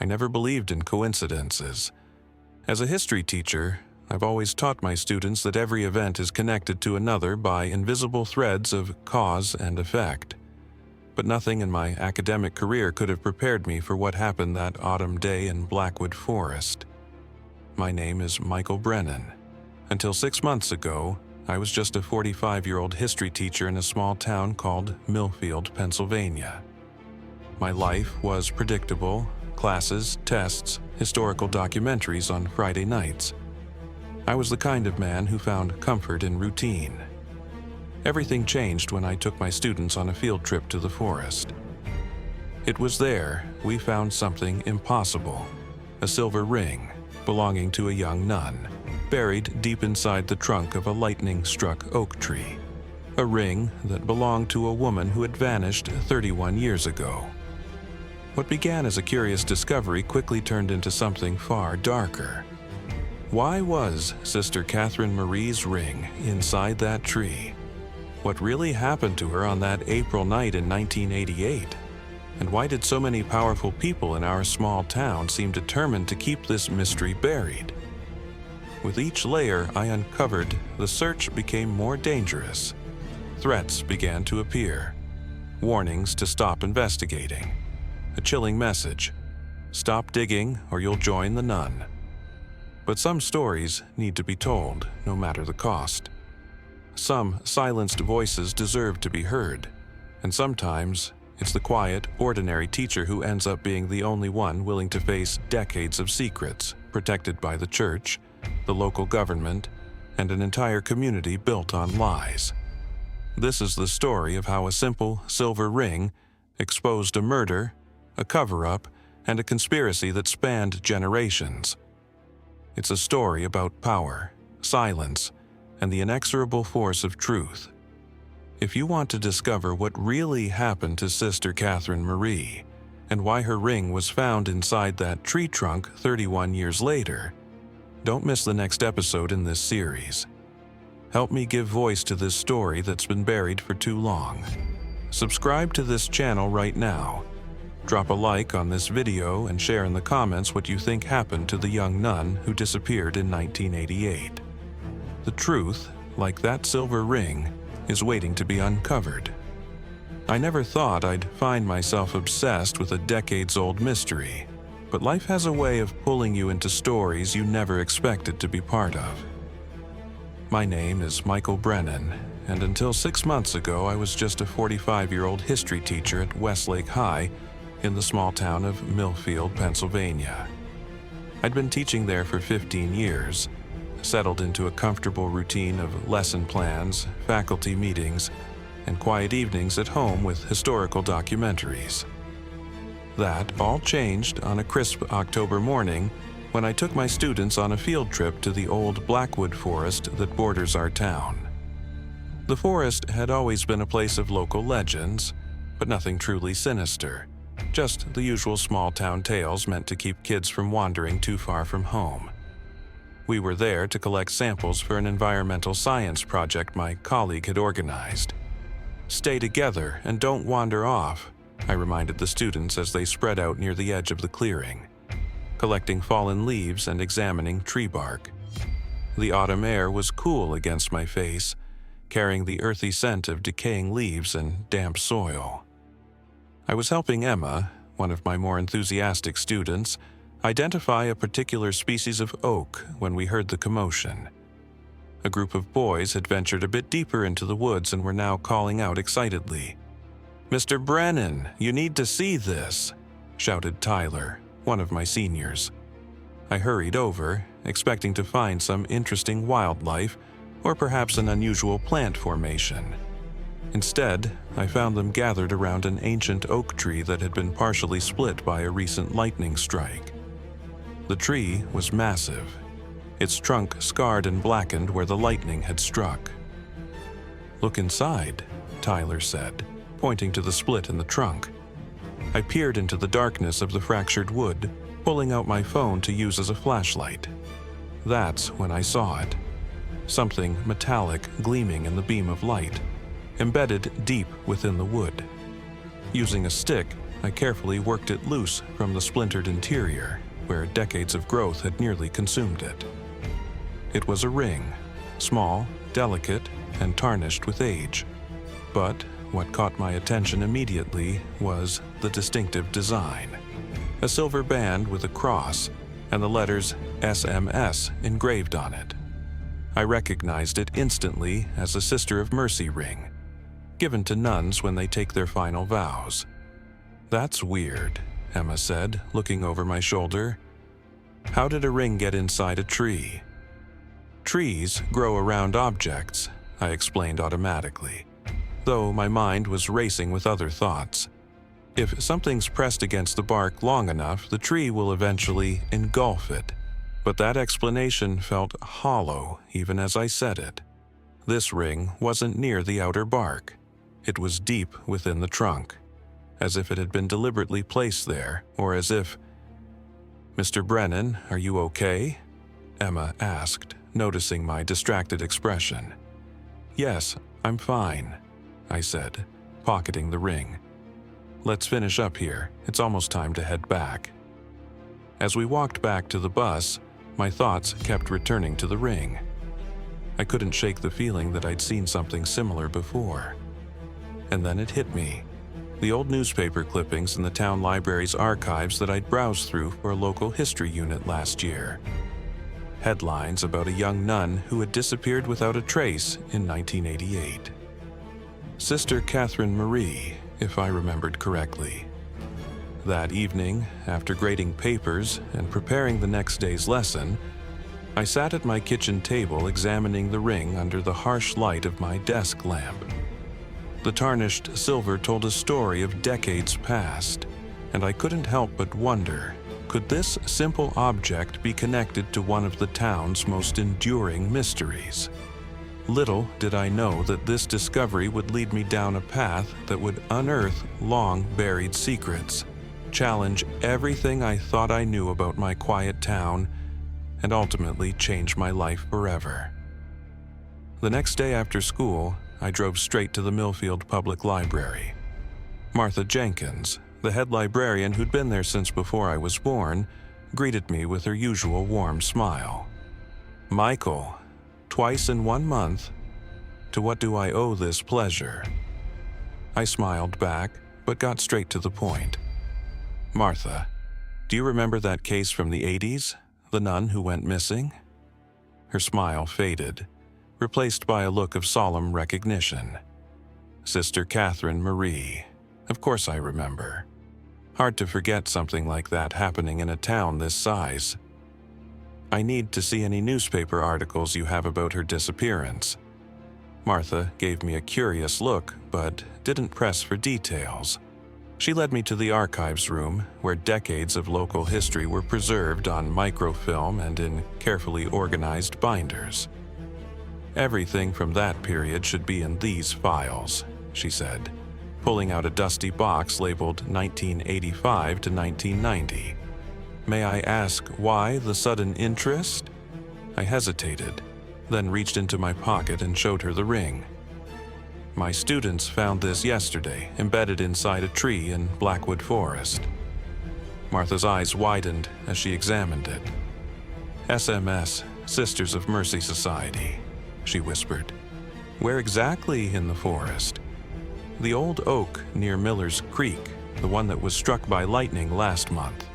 I never believed in coincidences. As a history teacher, I've always taught my students that every event is connected to another by invisible threads of cause and effect. But nothing in my academic career could have prepared me for what happened that autumn day in Blackwood Forest. My name is Michael Brennan. Until 6 months ago, I was just a 45-year-old history teacher in a small town called Millfield, Pennsylvania. My life was predictable: classes, tests, historical documentaries on Friday nights. I was the kind of man who found comfort in routine. Everything changed when I took my students on a field trip to the forest. It was there we found something impossible: a silver ring belonging to a young nun, buried deep inside the trunk of a lightning-struck oak tree. A ring that belonged to a woman who had vanished 31 years ago. What began as a curious discovery quickly turned into something far darker. Why was Sister Catherine Marie's ring inside that tree? What really happened to her on that April night in 1988? And why did so many powerful people in our small town seem determined to keep this mystery buried? With each layer I uncovered, the search became more dangerous. Threats began to appear. Warnings to stop investigating. A chilling message: stop digging or you'll join the nun. But some stories need to be told, no matter the cost. Some silenced voices deserve to be heard, and sometimes it's the quiet, ordinary teacher who ends up being the only one willing to face decades of secrets, protected by the church, the local government, and an entire community built on lies. This is the story of how a simple silver ring exposed a murder, a cover-up, and a conspiracy that spanned generations. It's a story about power, silence, and the inexorable force of truth. If you want to discover what really happened to Sister Catherine Marie, and why her ring was found inside that tree trunk 31 years later, don't miss the next episode in this series. Help me give voice to this story that's been buried for too long. Subscribe to this channel right now. Drop a like on this video and share in the comments what you think happened to the young nun who disappeared in 1988. The truth, like that silver ring, is waiting to be uncovered. I never thought I'd find myself obsessed with a decades-old mystery, but life has a way of pulling you into stories you never expected to be part of. My name is Michael Brennan, and until 6 months ago I was just a 45-year-old history teacher at Westlake High in the small town of Millfield, Pennsylvania. I'd been teaching there for 15 years, settled into a comfortable routine of lesson plans, faculty meetings, and quiet evenings at home with historical documentaries. That all changed on a crisp October morning when I took my students on a field trip to the old Blackwood Forest that borders our town. The forest had always been a place of local legends, but nothing truly sinister, just the usual small-town tales meant to keep kids from wandering too far from home. We were there to collect samples for an environmental science project my colleague had organized. "Stay together and don't wander off," I reminded the students as they spread out near the edge of the clearing, collecting fallen leaves and examining tree bark. The autumn air was cool against my face, carrying the earthy scent of decaying leaves and damp soil. I was helping Emma, one of my more enthusiastic students, identify a particular species of oak when we heard the commotion. A group of boys had ventured a bit deeper into the woods and were now calling out excitedly. "Mr. Brennan, you need to see this," shouted Tyler, one of my seniors. I hurried over, expecting to find some interesting wildlife or perhaps an unusual plant formation. Instead, I found them gathered around an ancient oak tree that had been partially split by a recent lightning strike. The tree was massive, its trunk scarred and blackened where the lightning had struck. "Look inside," Tyler said, pointing to the split in the trunk. I peered into the darkness of the fractured wood, pulling out my phone to use as a flashlight. That's when I saw it. Something metallic gleaming in the beam of light, embedded deep within the wood. Using a stick, I carefully worked it loose from the splintered interior, where decades of growth had nearly consumed it. It was a ring, small, delicate, and tarnished with age. But what caught my attention immediately was the distinctive design. A silver band with a cross and the letters SMS engraved on it. I recognized it instantly as a Sister of Mercy ring, given to nuns when they take their final vows. "That's weird," Emma said, looking over my shoulder. "How did a ring get inside a tree?" "Trees grow around objects," I explained automatically, though my mind was racing with other thoughts. If something's pressed against the bark long enough, the tree will eventually engulf it. But that explanation felt hollow even as I said it. This ring wasn't near the outer bark. It was deep within the trunk, as if it had been deliberately placed there, or as if... "Mr. Brennan, are you okay?" Emma asked, noticing my distracted expression. "Yes, I'm fine," I said, pocketing the ring. "Let's finish up here. It's almost time to head back." As we walked back to the bus, my thoughts kept returning to the ring. I couldn't shake the feeling that I'd seen something similar before. And then it hit me. The old newspaper clippings in the town library's archives that I'd browsed through for a local history unit last year. Headlines about a young nun who had disappeared without a trace in 1988. Sister Catherine Marie, if I remembered correctly. That evening, after grading papers and preparing the next day's lesson, I sat at my kitchen table examining the ring under the harsh light of my desk lamp. The tarnished silver told a story of decades past, and I couldn't help but wonder, could this simple object be connected to one of the town's most enduring mysteries? Little did I know that this discovery would lead me down a path that would unearth long-buried secrets, challenge everything I thought I knew about my quiet town, and ultimately change my life forever. The next day after school, I drove straight to the Millfield Public Library. Martha Jenkins, the head librarian who'd been there since before I was born, greeted me with her usual warm smile. "Michael, twice in 1 month? To what do I owe this pleasure?" I smiled back, but got straight to the point. "Martha, do you remember that case from the 80s, the nun who went missing?" Her smile faded, replaced by a look of solemn recognition. Sister Catherine Marie. Of course I remember. Hard to forget something like that happening in a town this size. "I need to see any newspaper articles you have about her disappearance." Martha gave me a curious look, but didn't press for details. She led me to the archives room, where decades of local history were preserved on microfilm and in carefully organized binders. "Everything from that period should be in these files," she said, pulling out a dusty box labeled 1985 to 1990. "May I ask why the sudden interest?" I hesitated, then reached into my pocket and showed her the ring. "My students found this yesterday, embedded inside a tree in Blackwood Forest." Martha's eyes widened as she examined it. "SMS, Sisters of Mercy Society," she whispered. "Where exactly in the forest?" "The old oak near Miller's Creek, the one that was struck by lightning last month."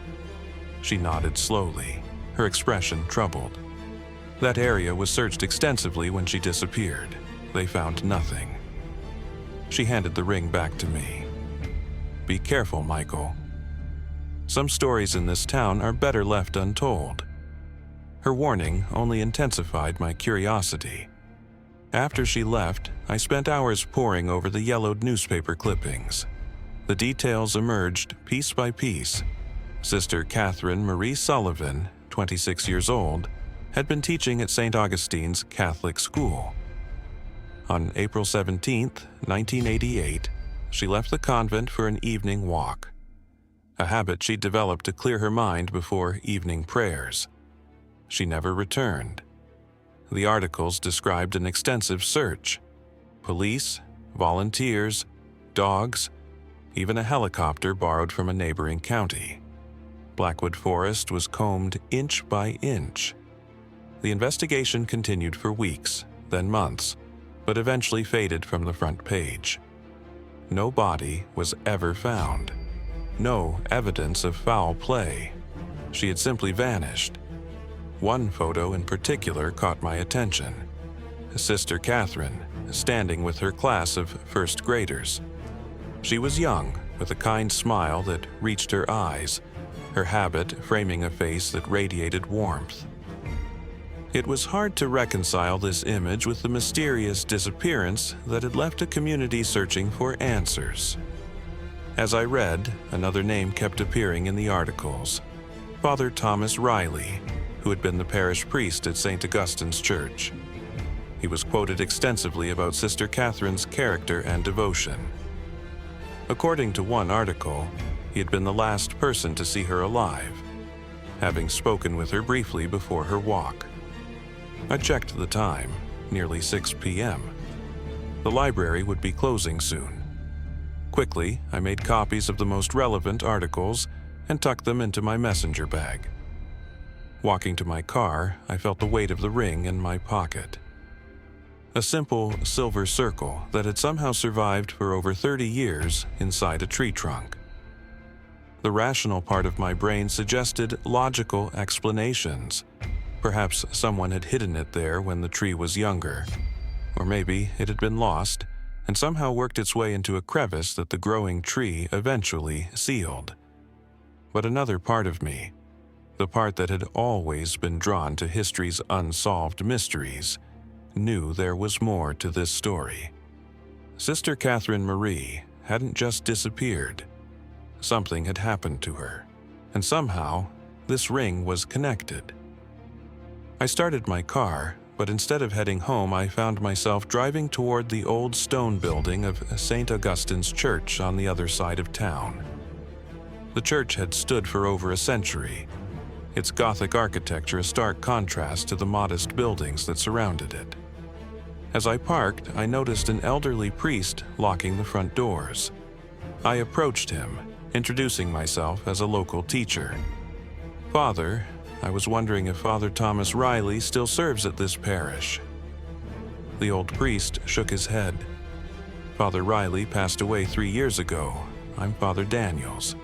She nodded slowly, her expression troubled. "That area was searched extensively when she disappeared. They found nothing." She handed the ring back to me. "Be careful, Michael. Some stories in this town are better left untold." Her warning only intensified my curiosity. After she left, I spent hours poring over the yellowed newspaper clippings. The details emerged piece by piece. Sister Catherine Marie Sullivan, 26 years old, had been teaching at St. Augustine's Catholic School. On April 17, 1988, she left the convent for an evening walk, a habit she'd developed to clear her mind before evening prayers. She never returned. The articles described an extensive search. Police, volunteers, dogs, even a helicopter borrowed from a neighboring county. Blackwood Forest was combed inch by inch. The investigation continued for weeks, then months, but eventually faded from the front page. No body was ever found. No evidence of foul play. She had simply vanished. One photo in particular caught my attention. Sister Catherine, standing with her class of first graders. She was young, with a kind smile that reached her eyes, her habit framing a face that radiated warmth. It was hard to reconcile this image with the mysterious disappearance that had left a community searching for answers. As I read, another name kept appearing in the articles: Father Thomas Riley, who had been the parish priest at St. Augustine's Church. He was quoted extensively about Sister Catherine's character and devotion. According to one article, he had been the last person to see her alive, having spoken with her briefly before her walk. I checked the time, nearly 6 p.m. The library would be closing soon. Quickly, I made copies of the most relevant articles and tucked them into my messenger bag. Walking to my car, I felt the weight of the ring in my pocket. A simple silver circle that had somehow survived for over 30 years inside a tree trunk. The rational part of my brain suggested logical explanations. Perhaps someone had hidden it there when the tree was younger. Or maybe it had been lost and somehow worked its way into a crevice that the growing tree eventually sealed. But another part of me, the part that had always been drawn to history's unsolved mysteries, knew there was more to this story. Sister Catherine Marie hadn't just disappeared. Something had happened to her, and somehow this ring was connected. I started my car, but instead of heading home, I found myself driving toward the old stone building of St. Augustine's Church on the other side of town. The church had stood for over a century, its Gothic architecture a stark contrast to the modest buildings that surrounded it. As I parked, I noticed an elderly priest locking the front doors. I approached him, introducing myself as a local teacher. "Father, I was wondering if Father Thomas Riley still serves at this parish." The old priest shook his head. "Father Riley passed away 3 years ago. I'm Father Daniels.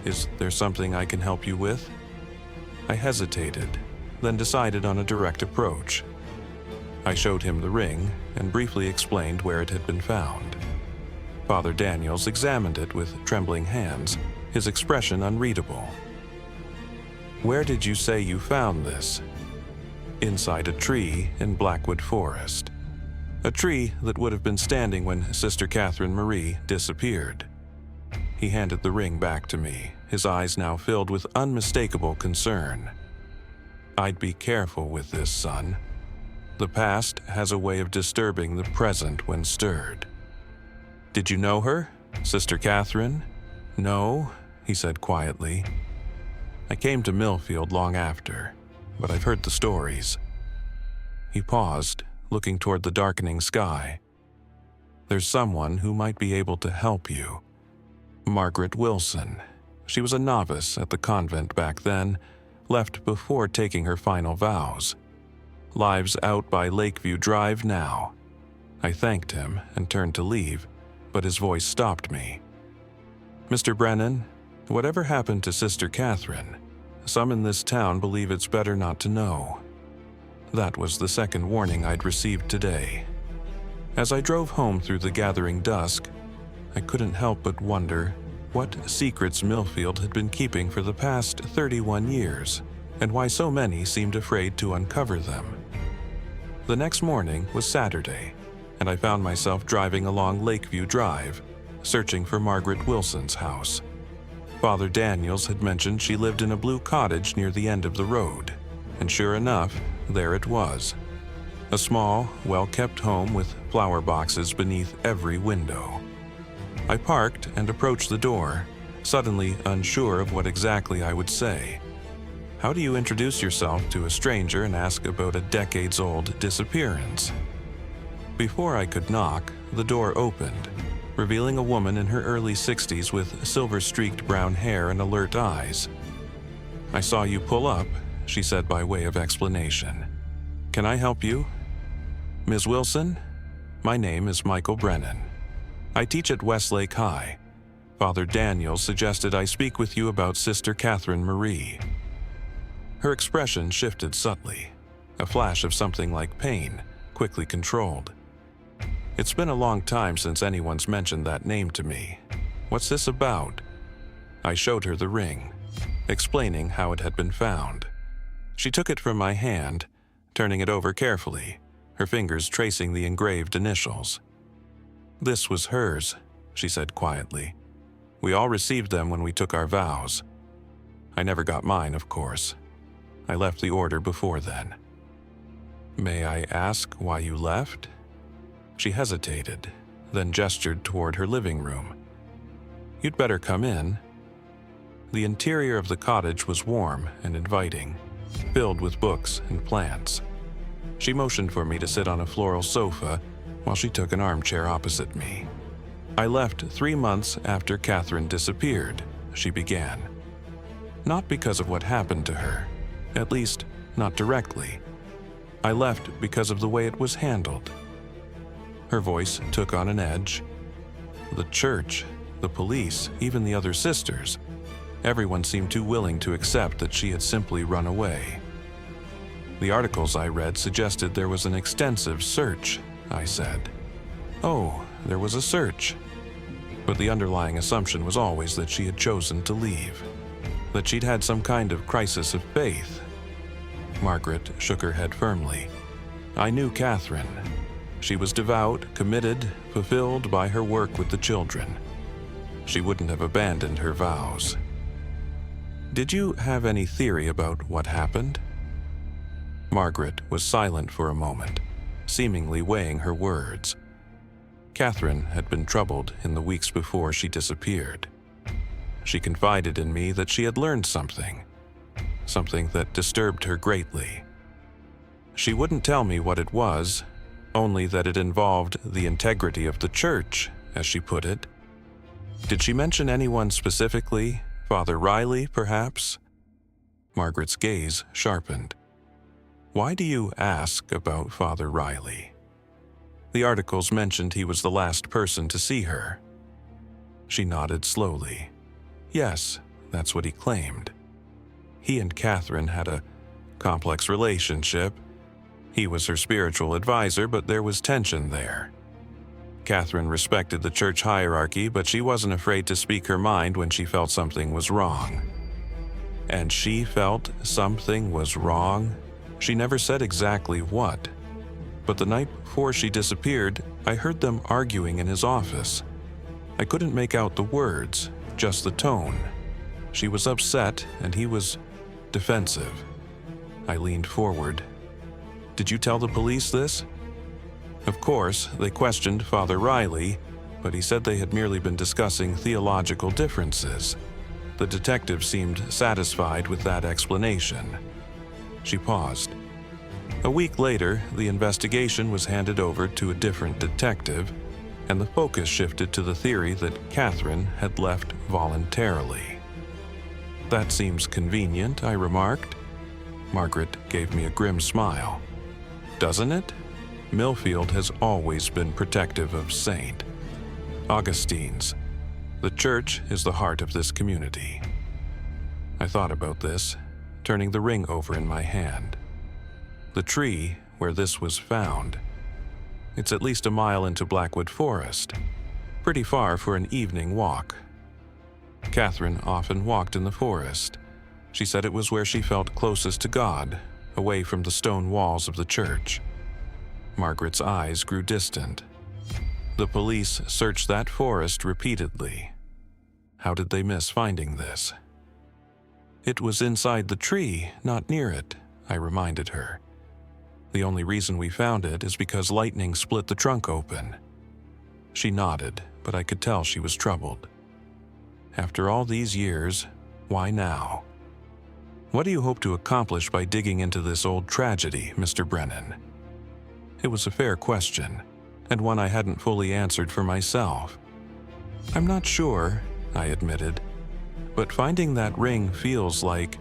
Is there something I can help you with?" I hesitated, then decided on a direct approach. I showed him the ring and briefly explained where it had been found. Father Daniels examined it with trembling hands, his expression unreadable. "Where did you say you found this?" "Inside a tree in Blackwood Forest. A tree that would have been standing when Sister Catherine Marie disappeared." He handed the ring back to me, his eyes now filled with unmistakable concern. "I'd be careful with this, son. The past has a way of disturbing the present when stirred." "Did you know her, Sister Catherine?" "No," he said quietly. "I came to Millfield long after, but I've heard the stories." He paused, looking toward the darkening sky. "There's someone who might be able to help you. Margaret Wilson. She was a novice at the convent back then, left before taking her final vows. Lives out by Lakeview Drive now." I thanked him and turned to leave, but his voice stopped me. "Mr. Brennan, whatever happened to Sister Catherine, some in this town believe it's better not to know." That was the second warning I'd received today. As I drove home through the gathering dusk, I couldn't help but wonder what secrets Millfield had been keeping for the past 31 years, and why so many seemed afraid to uncover them. The next morning was Saturday, and I found myself driving along Lakeview Drive, searching for Margaret Wilson's house. Father Daniels had mentioned she lived in a blue cottage near the end of the road, and sure enough, there it was. A small, well-kept home with flower boxes beneath every window. I parked and approached the door, suddenly unsure of what exactly I would say. How do you introduce yourself to a stranger and ask about a decades-old disappearance? Before I could knock, the door opened, revealing a woman in her early 60s with silver-streaked brown hair and alert eyes. "I saw you pull up," she said by way of explanation. "Can I help you?" "Ms. Wilson, my name is Michael Brennan. I teach at Westlake High. Father Daniel suggested I speak with you about Sister Catherine Marie." Her expression shifted subtly, a flash of something like pain, quickly controlled. "It's been a long time since anyone's mentioned that name to me. What's this about?" I showed her the ring, explaining how it had been found. She took it from my hand, turning it over carefully, her fingers tracing the engraved initials. "This was hers," she said quietly. "We all received them when we took our vows. I never got mine, of course. I left the order before then." "May I ask why you left?" She hesitated, then gestured toward her living room. "You'd better come in." The interior of the cottage was warm and inviting, filled with books and plants. She motioned for me to sit on a floral sofa while she took an armchair opposite me. "I left 3 months after Catherine disappeared," she began. "Not because of what happened to her, at least not directly. I left because of the way it was handled." Her voice took on an edge. "The church, the police, even the other sisters, everyone seemed too willing to accept that she had simply run away. The articles I read suggested there was an extensive search," I said. "Oh, there was a search. But the underlying assumption was always that she had chosen to leave, that she'd had some kind of crisis of faith." Margaret shook her head firmly. "I knew Catherine. She was devout, committed, fulfilled by her work with the children. She wouldn't have abandoned her vows." "Did you have any theory about what happened?" Margaret was silent for a moment, seemingly weighing her words. Catherine had been troubled in the weeks before she disappeared. She confided in me that she had learned something that disturbed her greatly. She wouldn't tell me what it was, only that it involved the integrity of the church, as she put it. "Did she mention anyone specifically? Father Riley, perhaps?" Margaret's gaze sharpened. "Why do you ask about Father Riley?" "The articles mentioned he was the last person to see her." She nodded slowly. "Yes, that's what he claimed. He and Catherine had a complex relationship. He was her spiritual advisor, but there was tension there. Catherine respected the church hierarchy, but she wasn't afraid to speak her mind when she felt something was wrong." "And she felt something was wrong?" "She never said exactly what. But the night before she disappeared, I heard them arguing in his office. I couldn't make out the words, just the tone. She was upset and he was defensive." I leaned forward. "Did you tell the police this?" "Of course, they questioned Father Riley, but he said they had merely been discussing theological differences. The detective seemed satisfied with that explanation." She paused. "A week later, the investigation was handed over to a different detective, and the focus shifted to the theory that Catherine had left voluntarily." "That seems convenient," I remarked. Margaret gave me a grim smile. "Doesn't it? Millfield has always been protective of St. Augustine's. The church is the heart of this community." I thought about this, turning the ring over in my hand. "The tree where this was found. It's at least a mile into Blackwood Forest, pretty far for an evening walk. Catherine often walked in the forest. She said it was where she felt closest to God, away from the stone walls of the church." Margaret's eyes grew distant. "The police searched that forest repeatedly. How did they miss finding this?" "It was inside the tree, not near it," I reminded her. "The only reason we found it is because lightning split the trunk open." She nodded, but I could tell she was troubled. "After all these years, why now?" "What do you hope to accomplish by digging into this old tragedy, Mr. Brennan?" It was a fair question, and one I hadn't fully answered for myself. I'm not sure, I admitted, but finding that ring feels like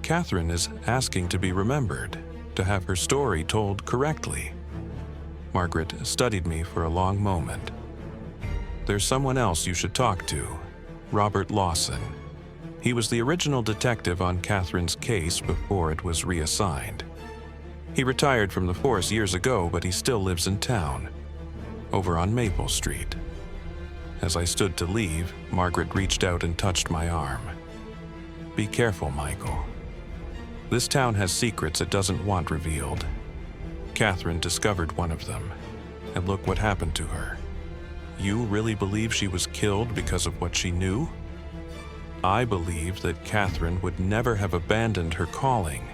Catherine is asking to be remembered, to have her story told correctly. Margaret studied me for a long moment. There's someone else you should talk to, Robert Lawson. He was the original detective on Catherine's case before it was reassigned. He retired from the force years ago, but he still lives in town, over on Maple Street. As I stood to leave, Margaret reached out and touched my arm. Be careful, Michael. This town has secrets it doesn't want revealed. Catherine discovered one of them, and look what happened to her. You really believe she was killed because of what she knew? I believe that Catherine would never have abandoned her calling,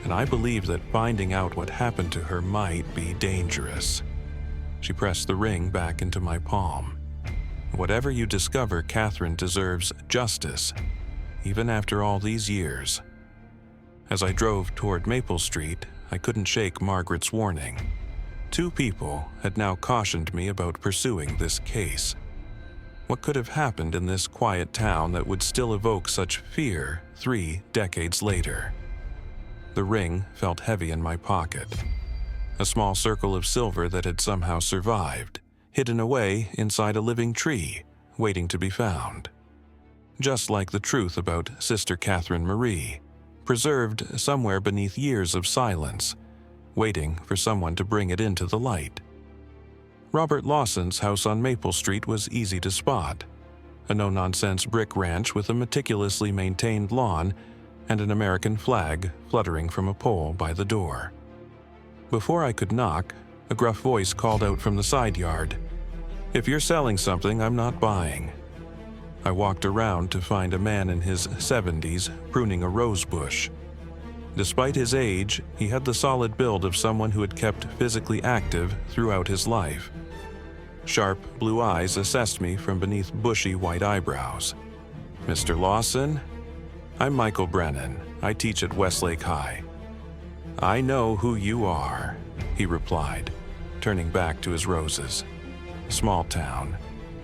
and I believe that finding out what happened to her might be dangerous. She pressed the ring back into my palm. Whatever you discover, Catherine deserves justice, even after all these years. As I drove toward Maple Street, I couldn't shake Margaret's warning. 2 people had now cautioned me about pursuing this case. What could have happened in this quiet town that would still evoke such fear 3 decades later? The ring felt heavy in my pocket. A small circle of silver that had somehow survived, hidden away inside a living tree, waiting to be found. Just like the truth about Sister Catherine Marie, preserved somewhere beneath years of silence, waiting for someone to bring it into the light. Robert Lawson's house on Maple Street was easy to spot, a no-nonsense brick ranch with a meticulously maintained lawn and an American flag fluttering from a pole by the door. Before I could knock, a gruff voice called out from the side yard, "If you're selling something, I'm not buying." I walked around to find a man in his 70s pruning a rose bush. Despite his age, he had the solid build of someone who had kept physically active throughout his life. Sharp blue eyes assessed me from beneath bushy white eyebrows. "Mr. Lawson? I'm Michael Brennan. I teach at Westlake High." "I know who you are," he replied, turning back to his roses. Small town.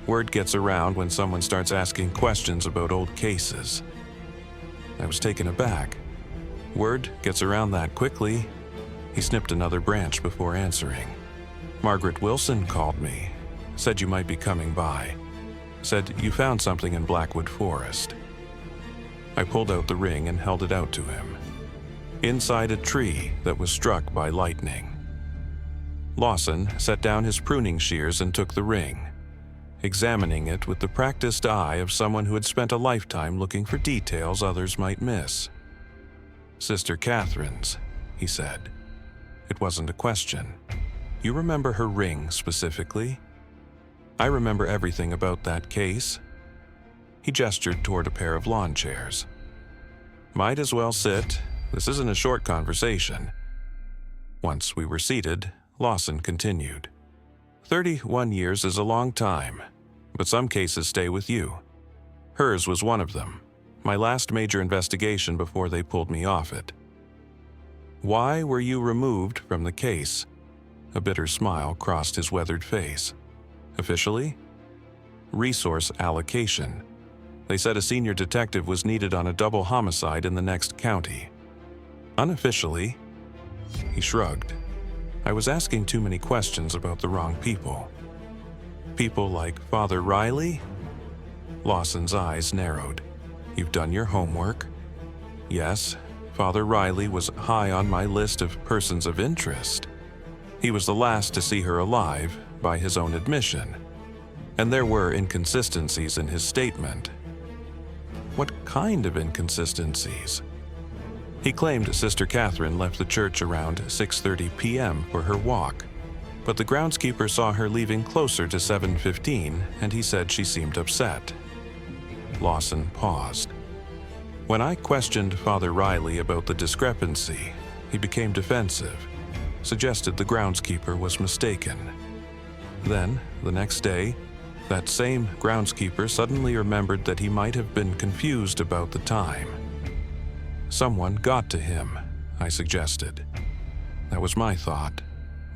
Word gets around when someone starts asking questions about old cases. I was taken aback. Word gets around that quickly. He snipped another branch before answering. "Margaret Wilson called me. Said you might be coming by. Said you found something in Blackwood Forest." I pulled out the ring and held it out to him. Inside a tree that was struck by lightning. Lawson set down his pruning shears and took the ring, examining it with the practiced eye of someone who had spent a lifetime looking for details others might miss. "Sister Catherine's," he said. It wasn't a question. "You remember her ring specifically?" "I remember everything about that case." He gestured toward a pair of lawn chairs. "Might as well sit. This isn't a short conversation." Once we were seated, Lawson continued. 31 years is a long time, but some cases stay with you. Hers was one of them, my last major investigation before they pulled me off it." "Why were you removed from the case?" A bitter smile crossed his weathered face. "Officially?" "Resource allocation. They said a senior detective was needed on a double homicide in the next county." "Unofficially?" He shrugged. I was asking too many questions about the wrong people. "People like Father Riley?" Lawson's eyes narrowed. "You've done your homework?" "Yes, Father Riley was high on my list of persons of interest. He was the last to see her alive, by his own admission, and there were inconsistencies in his statement." "What kind of inconsistencies?" He claimed Sister Catherine left the church around 6:30 p.m. for her walk, but the groundskeeper saw her leaving closer to 7:15, and he said she seemed upset. Lawson paused. When I questioned Father Riley about the discrepancy, he became defensive, suggested the groundskeeper was mistaken. Then, the next day, that same groundskeeper suddenly remembered that he might have been confused about the time. "Someone got to him," I suggested. That was my thought,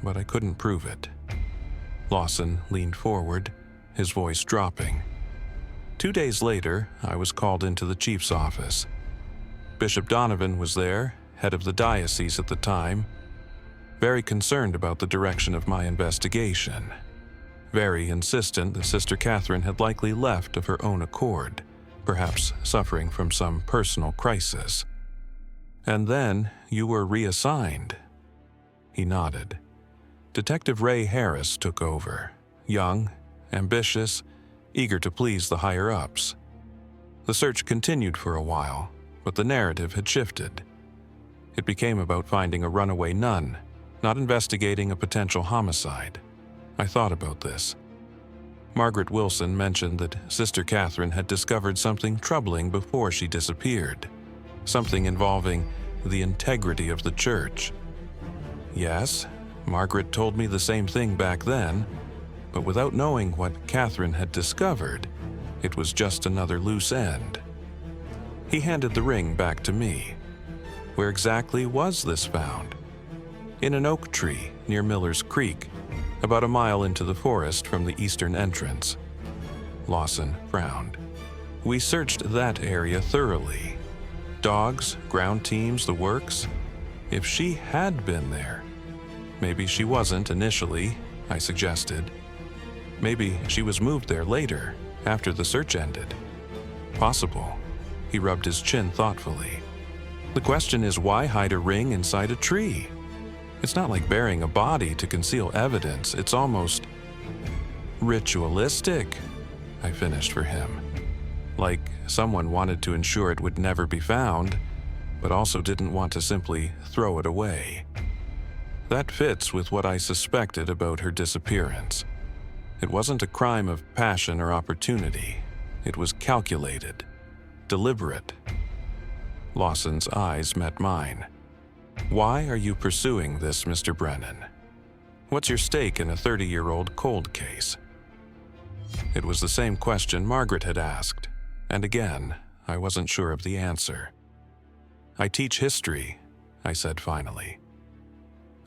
but I couldn't prove it. Lawson leaned forward, his voice dropping. 2 days later, I was called into the chief's office. Bishop Donovan was there, head of the diocese at the time, very concerned about the direction of my investigation, very insistent that Sister Catherine had likely left of her own accord, perhaps suffering from some personal crisis. "And then you were reassigned." He nodded. Detective Ray Harris took over, young, ambitious, eager to please the higher-ups. The search continued for a while, but the narrative had shifted. It became about finding a runaway nun, not investigating a potential homicide. I thought about this. Margaret Wilson mentioned that Sister Catherine had discovered something troubling before she disappeared, something involving the integrity of the church. Yes, Margaret told me the same thing back then, but without knowing what Catherine had discovered, it was just another loose end. He handed the ring back to me. Where exactly was this found? In an oak tree near Miller's Creek, about a mile into the forest from the eastern entrance. Lawson frowned. We searched that area thoroughly. Dogs, ground teams, the works. If she had been there, maybe she wasn't initially, I suggested. Maybe she was moved there later, after the search ended. Possible. He rubbed his chin thoughtfully. The question is, why hide a ring inside a tree? It's not like burying a body to conceal evidence. It's almost ritualistic, I finished for him. Like someone wanted to ensure it would never be found, but also didn't want to simply throw it away. That fits with what I suspected about her disappearance. It wasn't a crime of passion or opportunity. It was calculated, deliberate. Lawson's eyes met mine. Why are you pursuing this, Mr. Brennan? What's your stake in a 30-year-old cold case? It was the same question Margaret had asked, and again, I wasn't sure of the answer. I teach history, I said finally.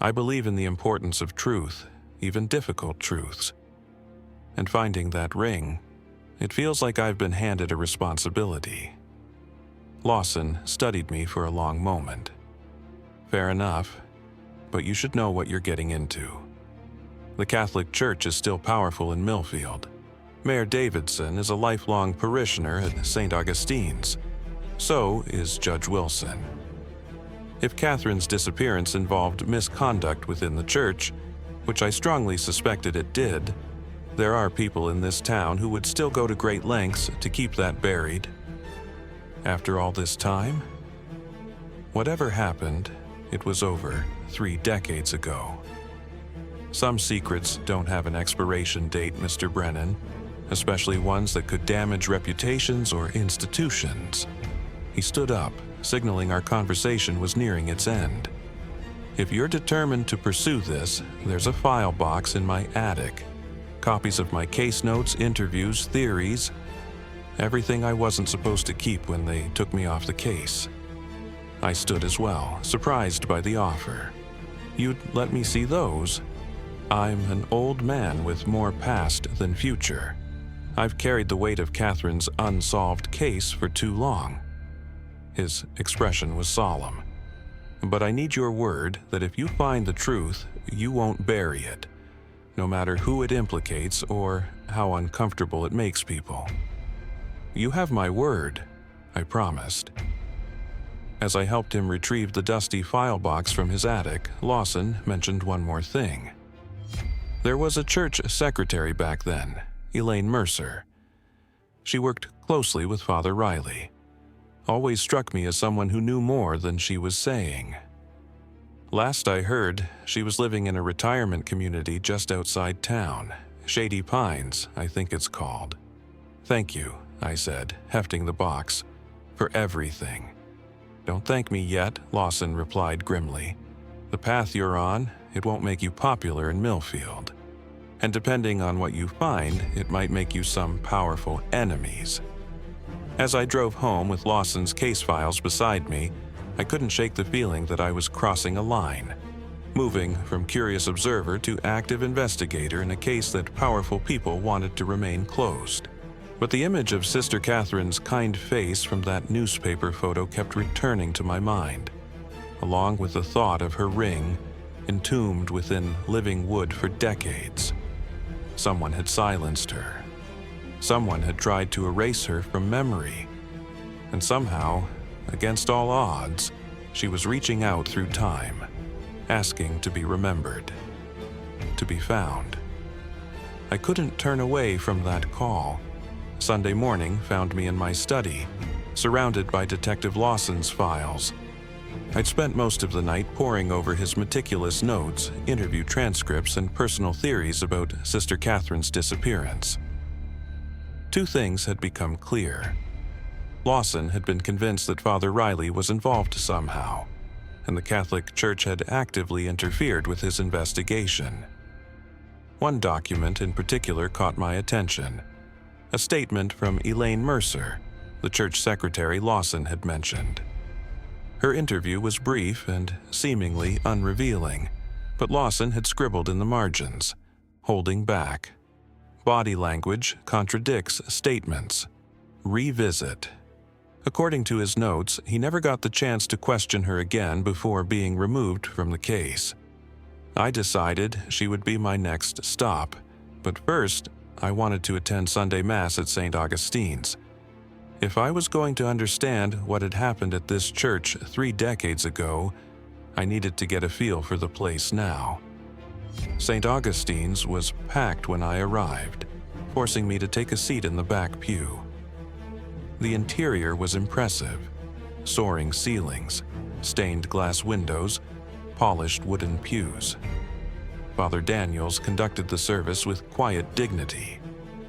I believe in the importance of truth, even difficult truths. And finding that ring, it feels like I've been handed a responsibility. Lawson studied me for a long moment. Fair enough, but you should know what you're getting into. The Catholic Church is still powerful in Millfield. Mayor Davidson is a lifelong parishioner at St. Augustine's. So is Judge Wilson. If Catherine's disappearance involved misconduct within the church, which I strongly suspected it did, there are people in this town who would still go to great lengths to keep that buried. After all this time? Whatever happened, it was over 3 decades ago. Some secrets don't have an expiration date, Mr. Brennan, especially ones that could damage reputations or institutions. He stood up, signaling our conversation was nearing its end. If you're determined to pursue this, there's a file box in my attic. Copies of my case notes, interviews, theories, everything I wasn't supposed to keep when they took me off the case. I stood as well, surprised by the offer. You'd let me see those? I'm an old man with more past than future. I've carried the weight of Catherine's unsolved case for too long. His expression was solemn. But I need your word that if you find the truth, you won't bury it, no matter who it implicates or how uncomfortable it makes people. You have my word, I promised. As I helped him retrieve the dusty file box from his attic, Lawson mentioned one more thing. There was a church secretary back then, Elaine Mercer. She worked closely with Father Riley. Always struck me as someone who knew more than she was saying. Last I heard, she was living in a retirement community just outside town. Shady Pines, I think it's called. Thank you, I said, hefting the box, for everything. Don't thank me yet, Lawson replied grimly. The path you're on, it won't make you popular in Millfield. And depending on what you find, it might make you some powerful enemies. As I drove home with Lawson's case files beside me, I couldn't shake the feeling that I was crossing a line. moving from curious observer to active investigator in a case that powerful people wanted to remain closed. But the image of Sister Catherine's kind face from that newspaper photo kept returning to my mind, along with the thought of her ring entombed within living wood for decades. Someone had silenced her. Someone had tried to erase her from memory. And somehow, against all odds, she was reaching out through time, asking to be remembered, to be found. I couldn't turn away from that call. Sunday morning found me in my study, surrounded by Detective Lawson's files. I'd spent most of the night poring over his meticulous notes, interview transcripts, and personal theories about Sister Catherine's disappearance. Two things had become clear. Lawson had been convinced that Father Riley was involved somehow, and the Catholic Church had actively interfered with his investigation. One document in particular caught my attention. A statement from Elaine Mercer, the church secretary Lawson had mentioned. Her interview was brief and seemingly unrevealing, but Lawson had scribbled in the margins, holding back. Body language contradicts statements. Revisit. According to his notes, he never got the chance to question her again before being removed from the case. I decided she would be my next stop, but first, I wanted to attend Sunday Mass at St. Augustine's. If I was going to understand what had happened at this church 3 decades ago, I needed to get a feel for the place now. St. Augustine's was packed when I arrived, forcing me to take a seat in the back pew. The interior was impressive. Soaring ceilings, stained glass windows, polished wooden pews. Father Daniels conducted the service with quiet dignity,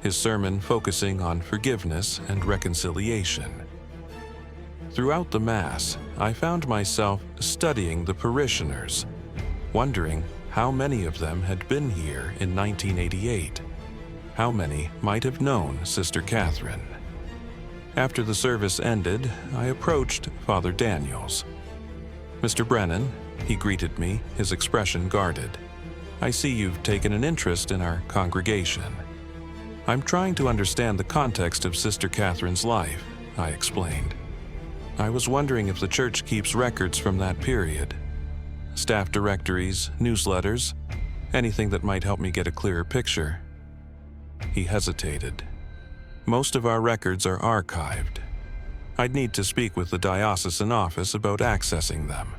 his sermon focusing on forgiveness and reconciliation. Throughout the Mass, I found myself studying the parishioners, wondering how many of them had been here in 1988. How many might have known Sister Catherine? After the service ended, I approached Father Daniels. "Mr. Brennan," he greeted me, his expression guarded. "I see you've taken an interest in our congregation." "I'm trying to understand the context of Sister Catherine's life," I explained. "I was wondering if the church keeps records from that period. Staff directories, newsletters, anything that might help me get a clearer picture." He hesitated. "Most of our records are archived. I'd need to speak with the diocesan office about accessing them."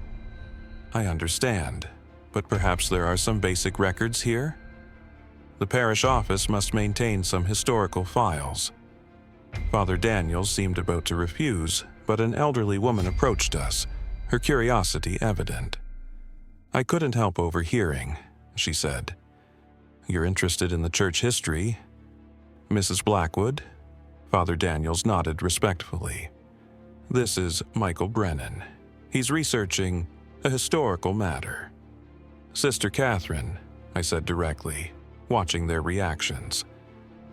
"I understand, but perhaps there are some basic records here?" "The parish office must maintain some historical files." Father Daniels seemed about to refuse, but an elderly woman approached us, her curiosity evident. "I couldn't help overhearing," she said. "You're interested in the church history?" "Mrs. Blackwood?" Father Daniels nodded respectfully. "This is Michael Brennan. He's researching a historical matter." "Sister Catherine," I said directly, watching their reactions.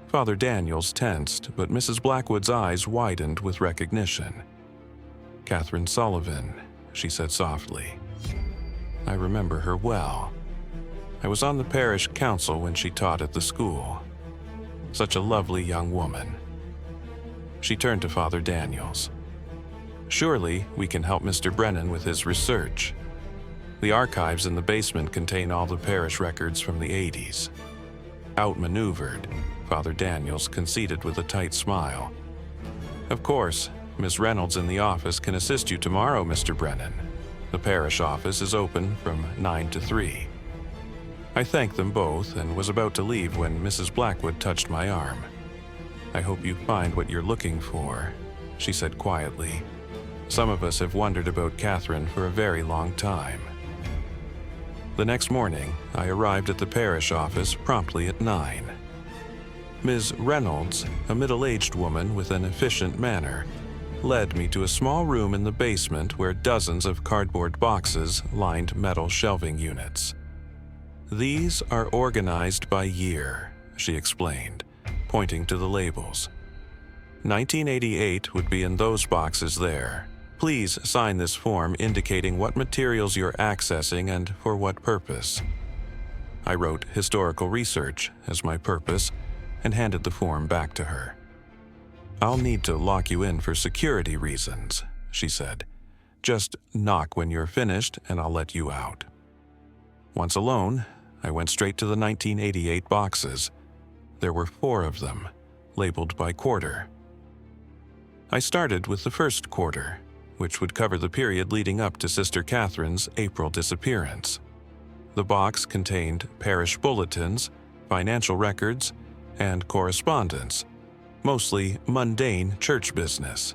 Father Daniels tensed, but Mrs. Blackwood's eyes widened with recognition. "Catherine Sullivan," she said softly. "I remember her well. I was on the parish council when she taught at the school. Such a lovely young woman." She turned to Father Daniels. "Surely we can help Mr. Brennan with his research. The archives in the basement contain all the parish records from the 80s. Outmaneuvered, Father Daniels conceded with a tight smile. "Of course, Miss Reynolds in the office can assist you tomorrow, Mr. Brennan. The parish office is open from 9 to 3. I thanked them both and was about to leave when Mrs. Blackwood touched my arm. "I hope you find what you're looking for," she said quietly. "Some of us have wondered about Catherine for a very long time." The next morning, I arrived at the parish office promptly at 9. Ms. Reynolds, a middle-aged woman with an efficient manner, led me to a small room in the basement where dozens of cardboard boxes lined metal shelving units. "These are organized by year," she explained, pointing to the labels. 1988 would be in those boxes there, Please sign this form indicating what materials you're accessing and for what purpose. I wrote historical research as my purpose and handed the form back to her. I'll need to lock you in for security reasons, she said. Just knock when you're finished and I'll let you out. Once alone, I went straight to the 1988 boxes. There were 4 of them, labeled by quarter. I started with the first quarter, which would cover the period leading up to Sister Catherine's April disappearance. The box contained parish bulletins, financial records, and correspondence, mostly mundane church business.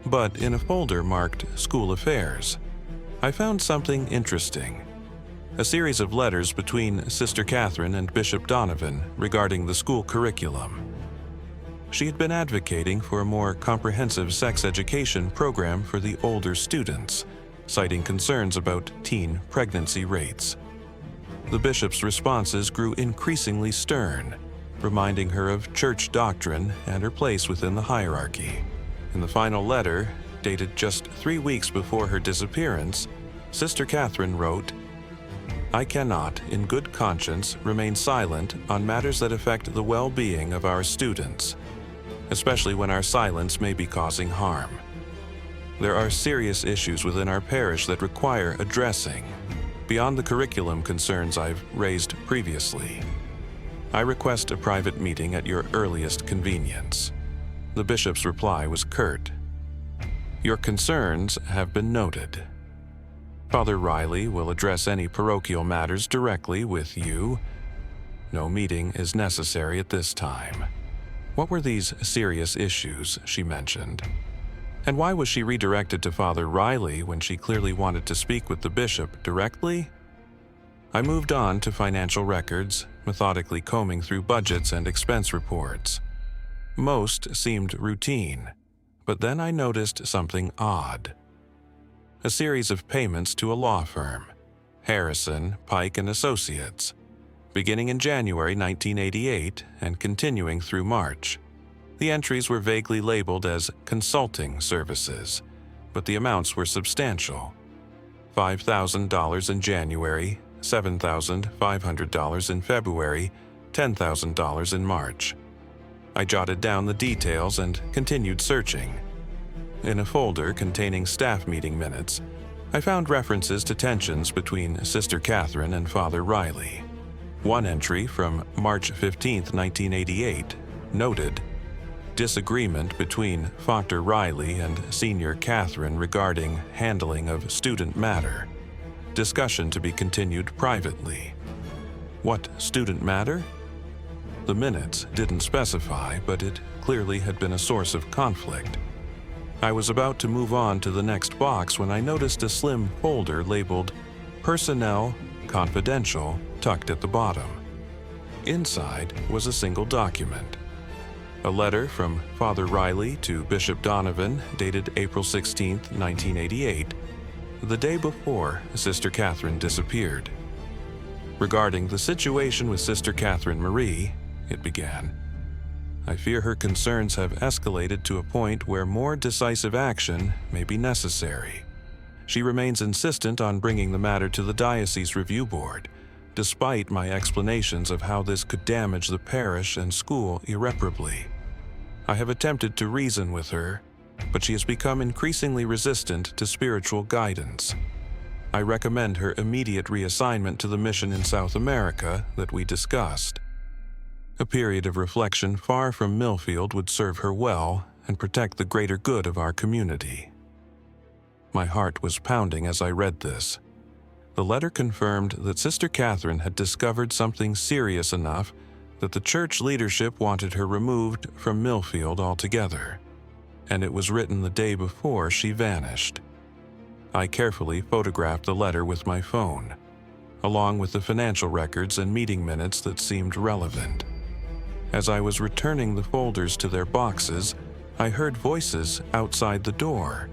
But in a folder marked School Affairs, I found something interesting. A series of letters between Sister Catherine and Bishop Donovan regarding the school curriculum. She had been advocating for a more comprehensive sex education program for the older students, citing concerns about teen pregnancy rates. The bishop's responses grew increasingly stern, reminding her of church doctrine and her place within the hierarchy. In the final letter, dated just 3 weeks before her disappearance, Sister Catherine wrote, "I cannot, in good conscience, remain silent on matters that affect the well-being of our students, especially when our silence may be causing harm. There are serious issues within our parish that require addressing, beyond the curriculum concerns I've raised previously. I request a private meeting at your earliest convenience." The bishop's reply was curt. "Your concerns have been noted. Father Riley will address any parochial matters directly with you. No meeting is necessary at this time." What were these serious issues she mentioned? And why was she redirected to Father Riley when she clearly wanted to speak with the bishop directly? I moved on to financial records, methodically combing through budgets and expense reports. Most seemed routine, but then I noticed something odd. A series of payments to a law firm, Harrison, Pike & Associates, beginning in January 1988 and continuing through March. The entries were vaguely labeled as consulting services, but the amounts were substantial. $5,000 in January, $7,500 in February, $10,000 in March. I jotted down the details and continued searching. In a folder containing staff meeting minutes, I found references to tensions between Sister Catherine and Father Riley. One entry from March 15, 1988, noted, "Disagreement between Father Riley and Senior Catherine regarding handling of student matter. Discussion to be continued privately." What student matter? The minutes didn't specify, but it clearly had been a source of conflict. I was about to move on to the next box when I noticed a slim folder labeled Personnel Confidential tucked at the bottom. Inside was a single document. A letter from Father Riley to Bishop Donovan dated April 16, 1988, the day before Sister Catherine disappeared. "Regarding the situation with Sister Catherine Marie," it began, "I fear her concerns have escalated to a point where more decisive action may be necessary. She remains insistent on bringing the matter to the Diocese Review Board, despite my explanations of how this could damage the parish and school irreparably. I have attempted to reason with her, but she has become increasingly resistant to spiritual guidance. I recommend her immediate reassignment to the mission in South America that we discussed. A period of reflection far from Millfield would serve her well and protect the greater good of our community." My heart was pounding as I read this. The letter confirmed that Sister Catherine had discovered something serious enough that the church leadership wanted her removed from Millfield altogether, and it was written the day before she vanished. I carefully photographed the letter with my phone, along with the financial records and meeting minutes that seemed relevant. As I was returning the folders to their boxes, I heard voices outside the door,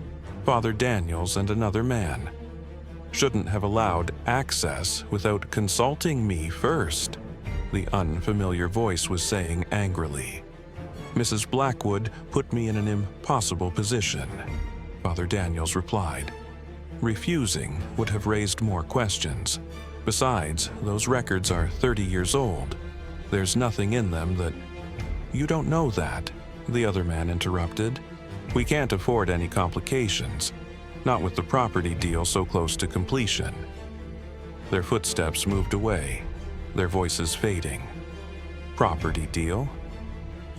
Father Daniels and another man. "Shouldn't have allowed access without consulting me first," the unfamiliar voice was saying angrily. "Mrs. Blackwood put me in an impossible position. Father Daniels replied. Refusing would have raised more questions. Besides, those records are 30 years old. There's nothing in them that... You don't know that, the other man interrupted. We can't afford any complications, not with the property deal so close to completion. Their footsteps moved away, their voices fading. Property deal?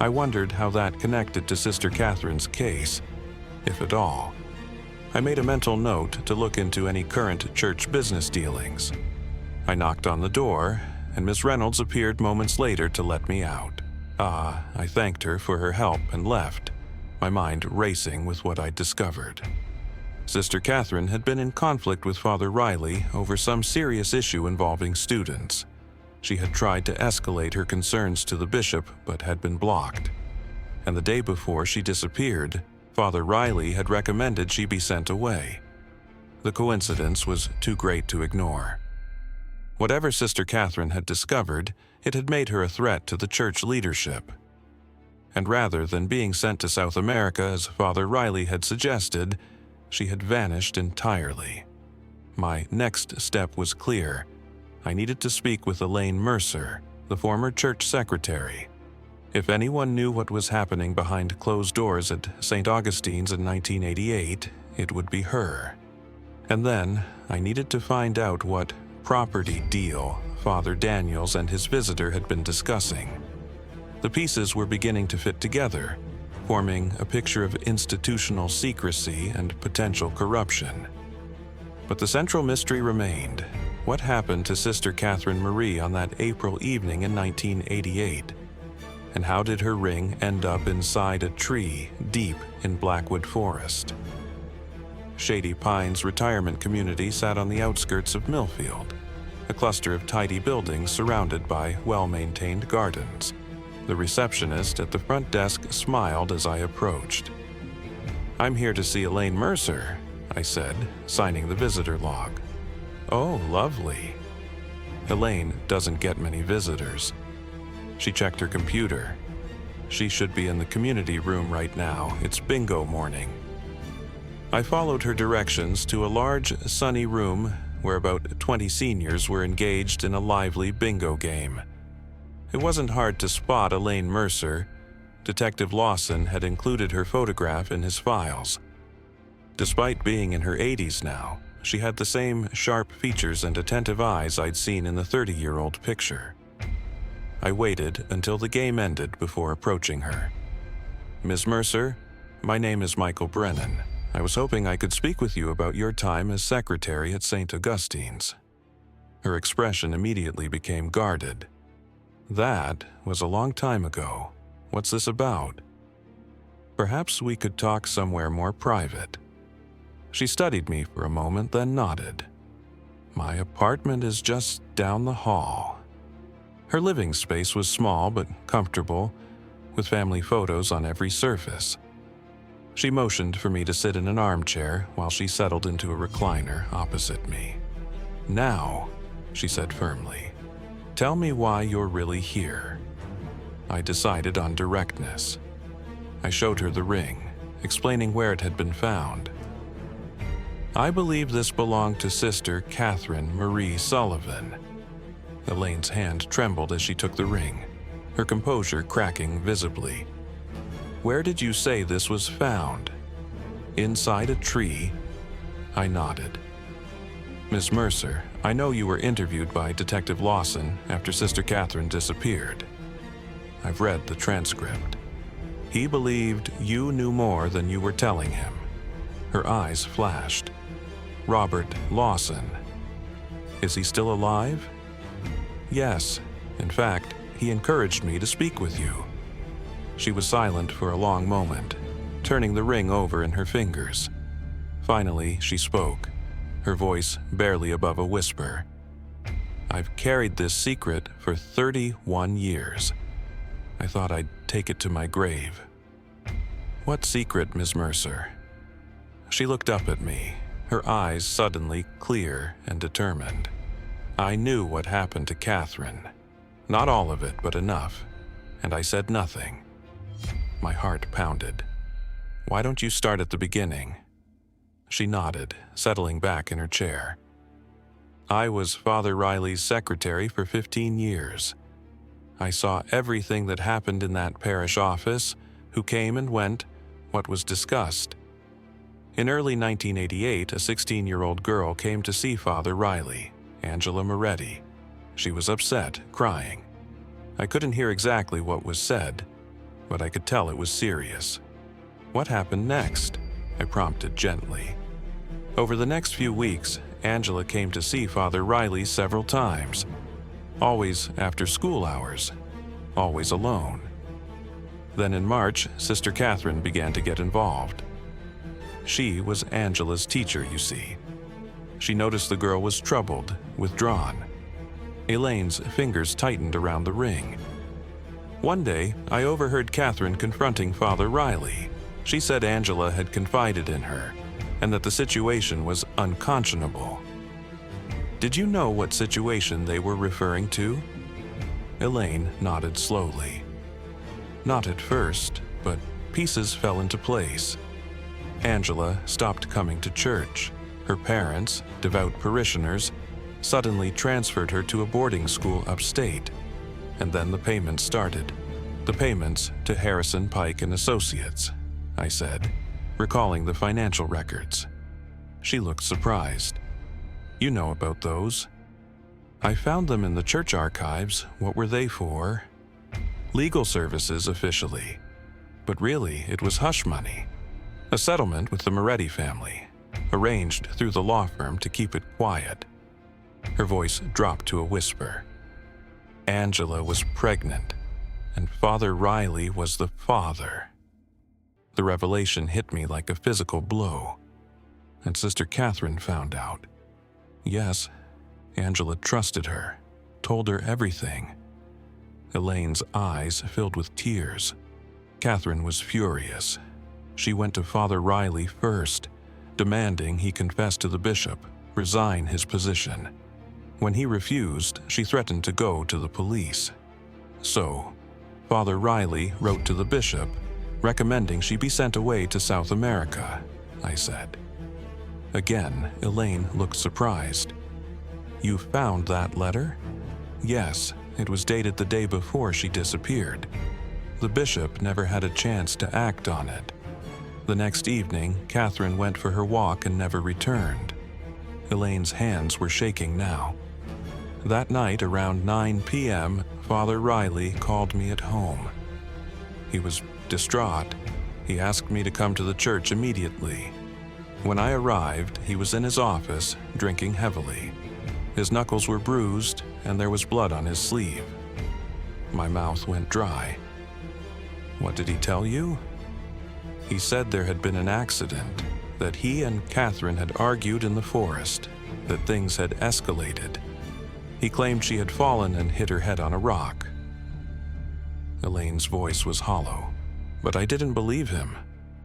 I wondered how that connected to Sister Catherine's case, if at all. I made a mental note to look into any current church business dealings. I knocked on the door, and Miss Reynolds appeared moments later to let me out. I thanked her for her help and left, my mind racing with what I'd discovered. Sister Catherine had been in conflict with Father Riley over some serious issue involving students. She had tried to escalate her concerns to the bishop, but had been blocked. And the day before she disappeared, Father Riley had recommended she be sent away. The coincidence was too great to ignore. Whatever Sister Catherine had discovered, it had made her a threat to the church leadership. And rather than being sent to South America as Father Riley had suggested, she had vanished entirely. My next step was clear. I needed to speak with Elaine Mercer, the former church secretary. If anyone knew what was happening behind closed doors at St. Augustine's in 1988, it would be her. And then I needed to find out what property deal Father Daniels and his visitor had been discussing. The pieces were beginning to fit together, forming a picture of institutional secrecy and potential corruption. But the central mystery remained. What happened to Sister Catherine Marie on that April evening in 1988? And how did her ring end up inside a tree deep in Blackwood Forest? Shady Pines Retirement Community sat on the outskirts of Millfield, a cluster of tidy buildings surrounded by well-maintained gardens. The receptionist at the front desk smiled as I approached. "I'm here to see Elaine Mercer," I said, signing the visitor log. "Oh, lovely." Elaine doesn't get many visitors. She checked her computer. She should be in the community room right now. It's bingo morning. I followed her directions to a large, sunny room where about 20 seniors were engaged in a lively bingo game. It wasn't hard to spot Elaine Mercer. Detective Lawson had included her photograph in his files. Despite being in her 80s now, she had the same sharp features and attentive eyes I'd seen in the 30-year-old picture. I waited until the game ended before approaching her. "Ms. Mercer, my name is Michael Brennan. I was hoping I could speak with you about your time as secretary at St. Augustine's." Her expression immediately became guarded. "That was a long time ago. What's this about?" "Perhaps we could talk somewhere more private." She studied me for a moment, then nodded. "My apartment is just down the hall." Her living space was small but comfortable, with family photos on every surface. She motioned for me to sit in an armchair while she settled into a recliner opposite me. "Now," she said firmly, "tell me why you're really here." I decided on directness. I showed her the ring, explaining where it had been found. "I believe this belonged to Sister Catherine Marie Sullivan." Elaine's hand trembled as she took the ring, her composure cracking visibly. "Where did you say this was found?" "Inside a tree." I nodded. "Miss Mercer, I know you were interviewed by Detective Lawson after Sister Catherine disappeared. I've read the transcript. He believed you knew more than you were telling him." Her eyes flashed. "Robert Lawson. Is he still alive?" "Yes. In fact, he encouraged me to speak with you." She was silent for a long moment, turning the ring over in her fingers. Finally, she spoke, her voice barely above a whisper. "I've carried this secret for 31 years. I thought I'd take it to my grave." "What secret, Miss Mercer?" She looked up at me, her eyes suddenly clear and determined. "I knew what happened to Catherine. Not all of it, but enough. And I said nothing." My heart pounded. "Why don't you start at the beginning?" She nodded, settling back in her chair. I was Father Riley's secretary for 15 years. I saw everything that happened in that parish office, who came and went, what was discussed. In early 1988, a 16-year-old girl came to see Father Riley, Angela Moretti. She was upset, crying. I couldn't hear exactly what was said, but I could tell it was serious. What happened next? I prompted gently. Over the next few weeks, Angela came to see Father Riley several times, always after school hours, always alone. Then in March, Sister Catherine began to get involved. She was Angela's teacher, you see. She noticed the girl was troubled, withdrawn. Elaine's fingers tightened around the ring. One day, I overheard Catherine confronting Father Riley. She said Angela had confided in her, and that the situation was unconscionable. Did you know what situation they were referring to? Elaine nodded slowly. Not at first, but pieces fell into place. Angela stopped coming to church. Her parents, devout parishioners, suddenly transferred her to a boarding school upstate. And then the payments started. The payments to Harrison, Pike and Associates, I said, recalling the financial records. She looked surprised. You know about those. I found them in the church archives. What were they for? Legal services officially. But really, it was hush money. A settlement with the Moretti family, arranged through the law firm to keep it quiet. Her voice dropped to a whisper. Angela was pregnant, and Father Riley was the father. The revelation hit me like a physical blow. And Sister Catherine found out. Yes, Angela trusted her, told her everything. Elaine's eyes filled with tears. Catherine was furious. She went to Father Riley first, demanding he confess to the bishop, resign his position. When he refused, she threatened to go to the police. So, Father Riley wrote to the bishop, recommending she be sent away to South America, I said. Again, Elaine looked surprised. You found that letter? Yes, it was dated the day before she disappeared. The bishop never had a chance to act on it. The next evening, Catherine went for her walk and never returned. Elaine's hands were shaking now. That night, around 9 p.m., Father Riley called me at home. He was distraught. He asked me to come to the church immediately. When I arrived, he was in his office, drinking heavily. His knuckles were bruised, and there was blood on his sleeve. My mouth went dry. What did he tell you? He said there had been an accident, that he and Catherine had argued in the forest, that things had escalated. He claimed she had fallen and hit her head on a rock. Elaine's voice was hollow, but I didn't believe him.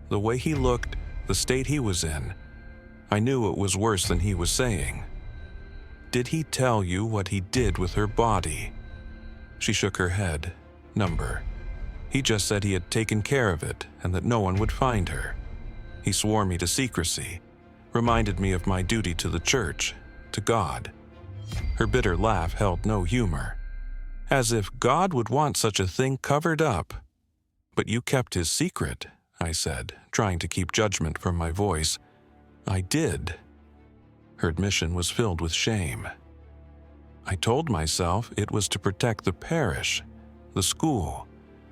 The way he looked, the state he was in, I knew it was worse than he was saying. Did he tell you what he did with her body? She shook her head, number. He just said he had taken care of it and that no one would find her. He swore me to secrecy, reminded me of my duty to the church, to God. Her bitter laugh held no humor. As if God would want such a thing covered up. But you kept his secret, I said, trying to keep judgment from my voice. I did. Her admission was filled with shame. I told myself it was to protect the parish, the school,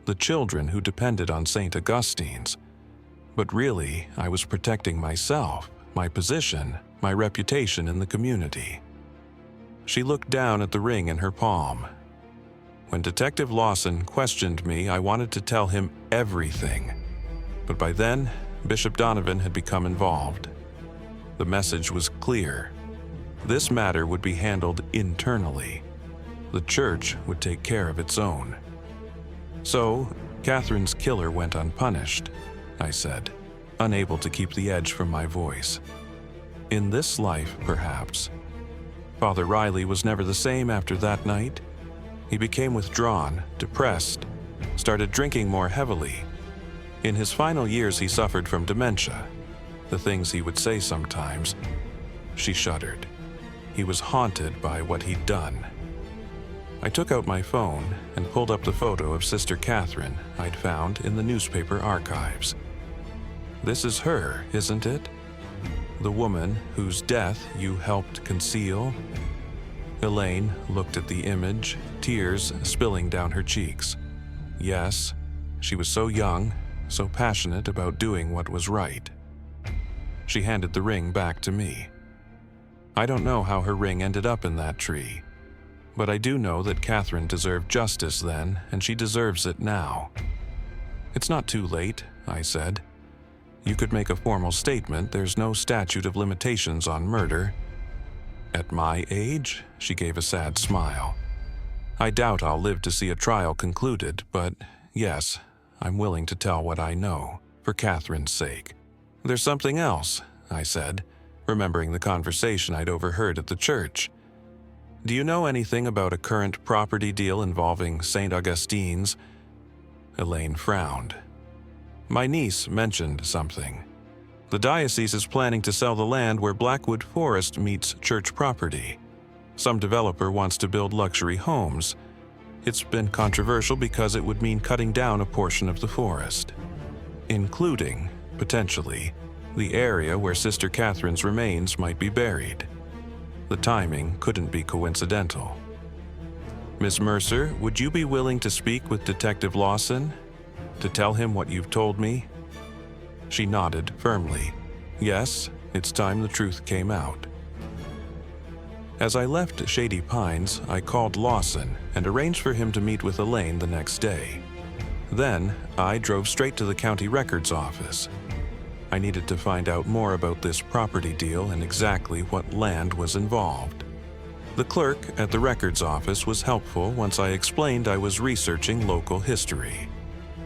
the children who depended on St. Augustine's. But really, I was protecting myself, my position, my reputation in the community. She looked down at the ring in her palm. When Detective Lawson questioned me, I wanted to tell him everything. But by then, Bishop Donovan had become involved. The message was clear. This matter would be handled internally. The church would take care of its own. So, Catherine's killer went unpunished, I said, unable to keep the edge from my voice. In this life, perhaps. Father Riley was never the same after that night. He became withdrawn, depressed, started drinking more heavily. In his final years, he suffered from dementia. the things he would say sometimes. She shuddered. He was haunted by what he'd done. I took out my phone and pulled up the photo of Sister Catherine I'd found in the newspaper archives. This is her, isn't it? The woman whose death you helped conceal? Elaine looked at the image, tears spilling down her cheeks. Yes, she was so young, so passionate about doing what was right. She handed the ring back to me. I don't know how her ring ended up in that tree, but I do know that Catherine deserved justice then, and she deserves it now. It's not too late, I said. You could make a formal statement. There's no statute of limitations on murder. At my age, she gave a sad smile. I doubt I'll live to see a trial concluded, but yes, I'm willing to tell what I know, for Catherine's sake. There's something else, I said, remembering the conversation I'd overheard at the church. Do you know anything about a current property deal involving St. Augustine's? Elaine frowned. My niece mentioned something. The diocese is planning to sell the land where Blackwood Forest meets church property. Some developer wants to build luxury homes. It's been controversial because it would mean cutting down a portion of the forest, including, potentially, the area where Sister Catherine's remains might be buried. The timing couldn't be coincidental. Miss Mercer, would you be willing to speak with Detective Lawson? To tell him what you've told me? She nodded firmly. Yes, it's time the truth came out. As I left Shady Pines, I called Lawson and arranged for him to meet with Elaine the next day. Then, I drove straight to the county records office. I needed to find out more about this property deal and exactly what land was involved. The clerk at the records office was helpful once I explained I was researching local history.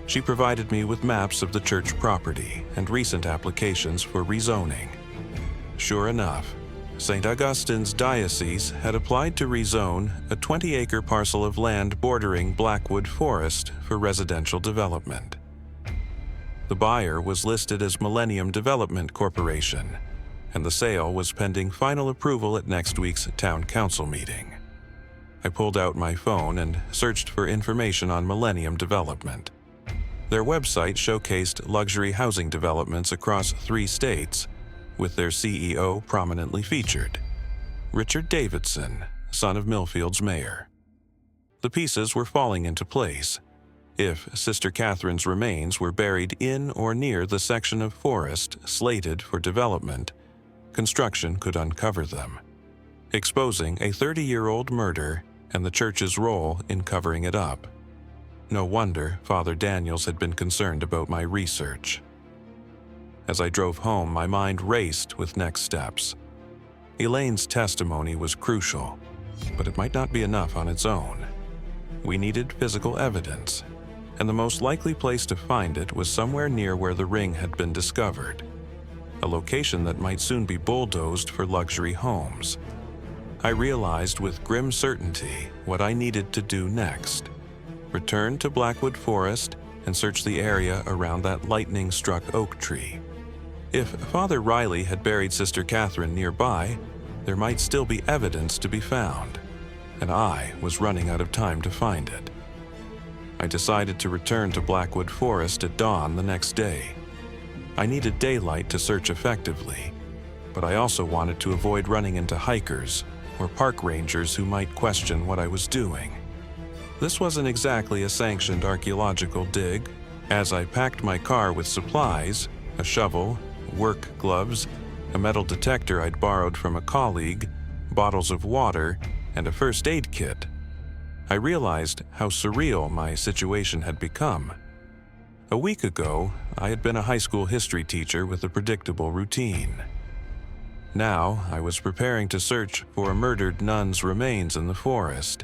She provided me with maps of the church property and recent applications for rezoning. Sure enough, St. Augustine's diocese had applied to rezone a 20-acre parcel of land bordering Blackwood Forest for residential development. The buyer was listed as Millennium Development Corporation, and the sale was pending final approval at next week's town council meeting. I pulled out my phone and searched for information on Millennium Development. Their website showcased luxury housing developments across 3 states, with their CEO prominently featured, Richard Davidson, son of Millfield's mayor. The pieces were falling into place. If Sister Catherine's remains were buried in or near the section of forest slated for development, construction could uncover them, exposing a 30-year-old murder and the church's role in covering it up. No wonder Father Daniels had been concerned about my research. As I drove home, my mind raced with next steps. Elaine's testimony was crucial, but it might not be enough on its own. We needed physical evidence, and the most likely place to find it was somewhere near where the ring had been discovered, a location that might soon be bulldozed for luxury homes. I realized with grim certainty what I needed to do next. Return to Blackwood Forest and search the area around that lightning-struck oak tree. If Father Riley had buried Sister Catherine nearby, there might still be evidence to be found, and I was running out of time to find it. I decided to return to Blackwood Forest at dawn the next day. I needed daylight to search effectively, but I also wanted to avoid running into hikers or park rangers who might question what I was doing. This wasn't exactly a sanctioned archaeological dig. As I packed my car with supplies, a shovel, work gloves, a metal detector I'd borrowed from a colleague, bottles of water, and a first aid kit, I realized how surreal my situation had become. A week ago, I had been a high school history teacher with a predictable routine. Now, I was preparing to search for a murdered nun's remains in the forest,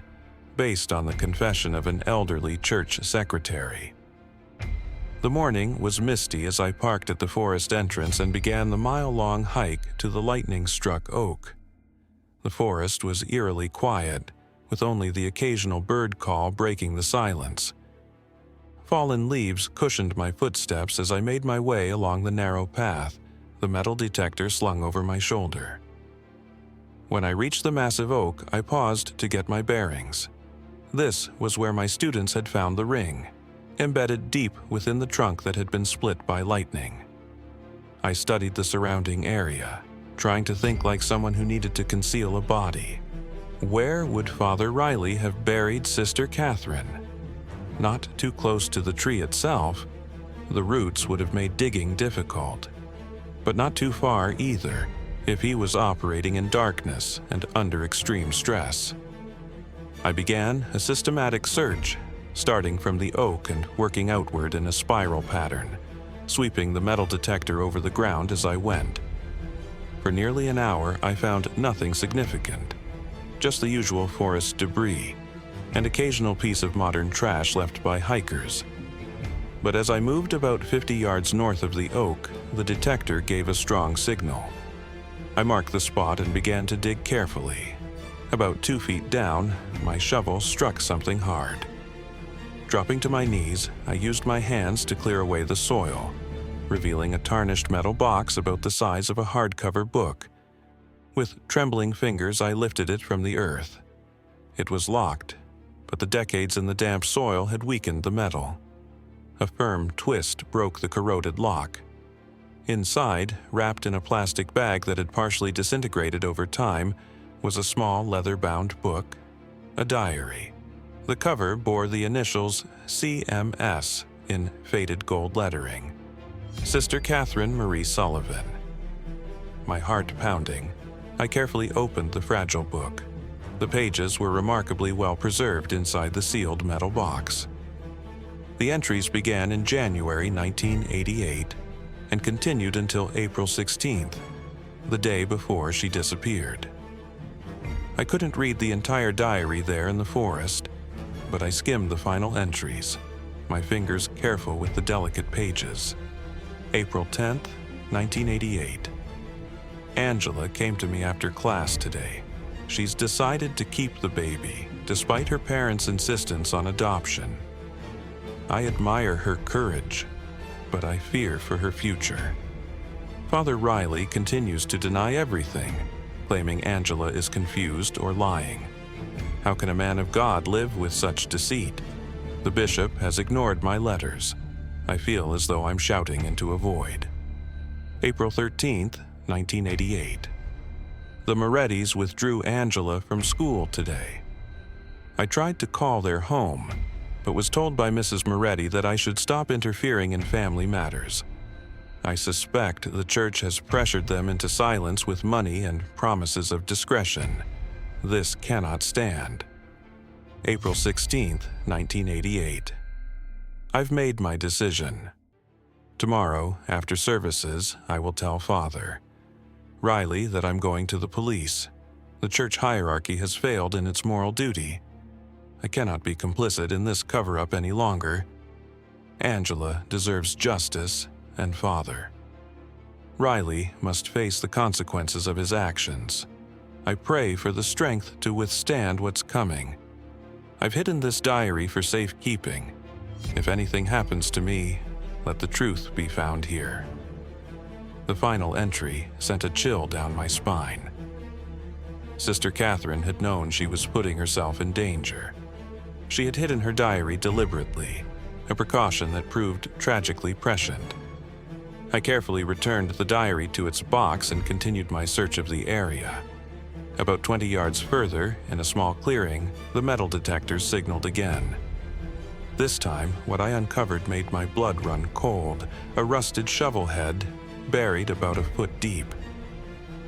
based on the confession of an elderly church secretary. The morning was misty as I parked at the forest entrance and began the mile-long hike to the lightning-struck oak. The forest was eerily quiet, with only the occasional bird call breaking the silence. Fallen leaves cushioned my footsteps as I made my way along the narrow path, the metal detector slung over my shoulder. When I reached the massive oak, I paused to get my bearings. This was where my students had found the ring, embedded deep within the trunk that had been split by lightning. I studied the surrounding area, trying to think like someone who needed to conceal a body. Where would Father Riley have buried Sister Catherine? Not too close to the tree itself. The roots would have made digging difficult. But not too far either, if he was operating in darkness and under extreme stress. I began a systematic search, starting from the oak and working outward in a spiral pattern, sweeping the metal detector over the ground as I went. For nearly an hour, I found nothing significant, just the usual forest debris, an occasional piece of modern trash left by hikers. But as I moved about 50 yards north of the oak, the detector gave a strong signal. I marked the spot and began to dig carefully. About 2 feet down, my shovel struck something hard. Dropping to my knees, I used my hands to clear away the soil, revealing a tarnished metal box about the size of a hardcover book. With trembling fingers, I lifted it from the earth. It was locked, but the decades in the damp soil had weakened the metal. A firm twist broke the corroded lock. Inside, wrapped in a plastic bag that had partially disintegrated over time, was a small leather-bound book, a diary. The cover bore the initials CMS in faded gold lettering. Sister Catherine Marie Sullivan. My heart pounding, I carefully opened the fragile book. The pages were remarkably well preserved inside the sealed metal box. The entries began in January 1988 and continued until April 16th, the day before she disappeared. I couldn't read the entire diary there in the forest, but I skimmed the final entries, my fingers careful with the delicate pages. April 10th, 1988. Angela came to me after class today. She's decided to keep the baby, despite her parents' insistence on adoption. I admire her courage, but I fear for her future. Father Riley continues to deny everything, claiming Angela is confused or lying. How can a man of God live with such deceit? The bishop has ignored my letters. I feel as though I'm shouting into a void. April 13th, 1988. The Morettis withdrew Angela from school today. I tried to call their home, but was told by Mrs. Moretti that I should stop interfering in family matters. I suspect the church has pressured them into silence with money and promises of discretion. This cannot stand. April 16th, 1988. I've made my decision. Tomorrow, after services, I will tell Father Riley that I'm going to the police. The church hierarchy has failed in its moral duty. I cannot be complicit in this cover-up any longer. Angela deserves justice and Father. Riley must face the consequences of his actions. I pray for the strength to withstand what's coming. I've hidden this diary for safekeeping. If anything happens to me, let the truth be found here. The final entry sent a chill down my spine. Sister Catherine had known she was putting herself in danger. She had hidden her diary deliberately, a precaution that proved tragically prescient. I carefully returned the diary to its box and continued my search of the area. About 20 yards further, in a small clearing, the metal detector signaled again. This time, what I uncovered made my blood run cold, a rusted shovel head buried about a foot deep.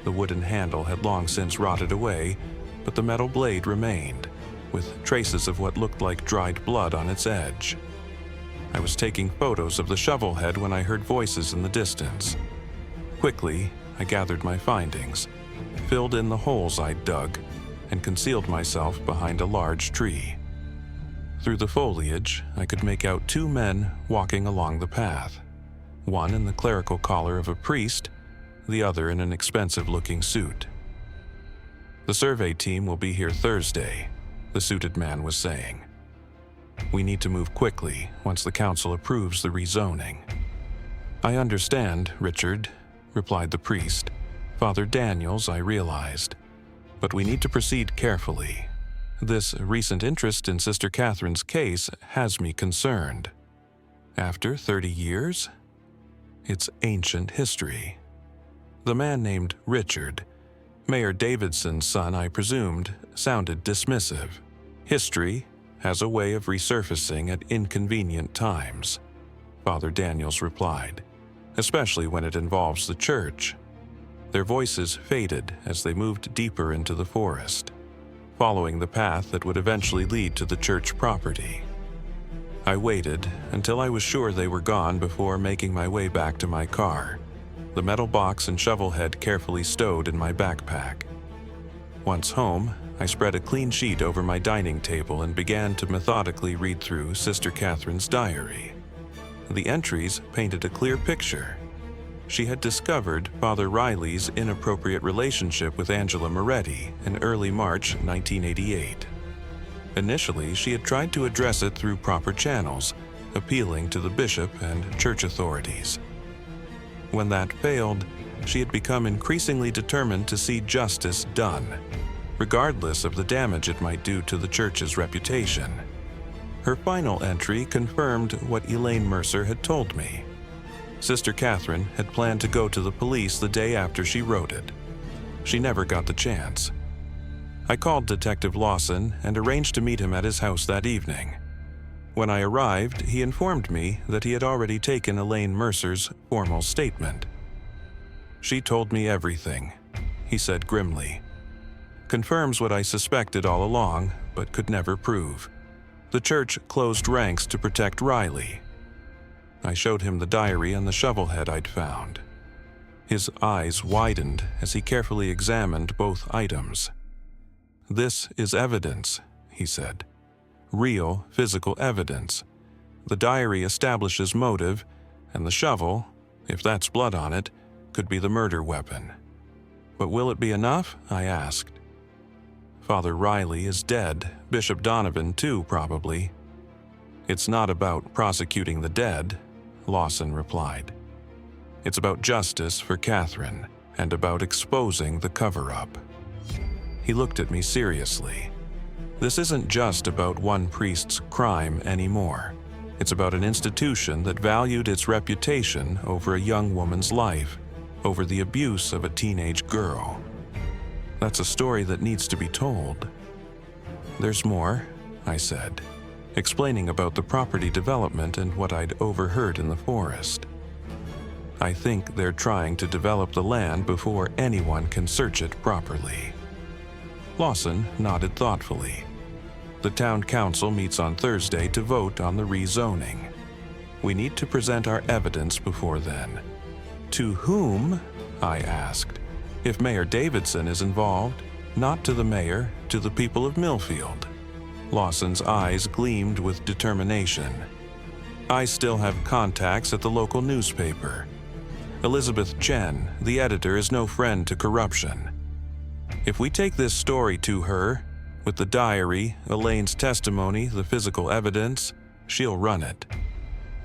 The wooden handle had long since rotted away, but the metal blade remained, with traces of what looked like dried blood on its edge. I was taking photos of the shovel head when I heard voices in the distance. Quickly, I gathered my findings, filled in the holes I'd dug, and concealed myself behind a large tree. Through the foliage, I could make out 2 men walking along the path, one in the clerical collar of a priest, the other in an expensive-looking suit. The survey team will be here Thursday, the suited man was saying. We need to move quickly once the council approves the rezoning. I understand, Richard, replied the priest. Father Daniels, I realized. But we need to proceed carefully. This recent interest in Sister Catherine's case has me concerned. After 30 years? It's ancient history. The man named Richard, Mayor Davidson's son, I presumed, sounded dismissive. History has a way of resurfacing at inconvenient times, Father Daniels replied, especially when it involves the church. Their voices faded as they moved deeper into the forest, following the path that would eventually lead to the church property. I waited until I was sure they were gone before making my way back to my car, the metal box and shovel head carefully stowed in my backpack. Once home, I spread a clean sheet over my dining table and began to methodically read through Sister Catherine's diary. The entries painted a clear picture. She had discovered Father Riley's inappropriate relationship with Angela Moretti in early March 1988. Initially, she had tried to address it through proper channels, appealing to the bishop and church authorities. When that failed, she had become increasingly determined to see justice done, regardless of the damage it might do to the church's reputation. Her final entry confirmed what Elaine Mercer had told me. Sister Catherine had planned to go to the police the day after she wrote it. She never got the chance. I called Detective Lawson and arranged to meet him at his house that evening. When I arrived, he informed me that he had already taken Elaine Mercer's formal statement. "She told me everything," he said grimly. "Confirms what I suspected all along, but could never prove. The church closed ranks to protect Riley." I showed him the diary and the shovelhead I'd found. His eyes widened as he carefully examined both items. "This is evidence," he said. "Real physical evidence. The diary establishes motive, and the shovel, if that's blood on it, could be the murder weapon. But will it be enough?" I asked. "Father Riley is dead, Bishop Donovan too, probably." "It's not about prosecuting the dead," Lawson replied. "It's about justice for Catherine and about exposing the cover-up." He looked at me seriously. "This isn't just about one priest's crime anymore. It's about an institution that valued its reputation over a young woman's life, over the abuse of a teenage girl. That's a story that needs to be told." "There's more," I said, explaining about the property development and what I'd overheard in the forest. "I think they're trying to develop the land before anyone can search it properly." Lawson nodded thoughtfully. "The town council meets on Thursday to vote on the rezoning. We need to present our evidence before then." "To whom?" I asked. "If Mayor Davidson is involved, not to the mayor, to the people of Millfield." Lawson's eyes gleamed with determination. "I still have contacts at the local newspaper. Elizabeth Chen, the editor, is no friend to corruption. If we take this story to her, with the diary, Elaine's testimony, the physical evidence, she'll run it.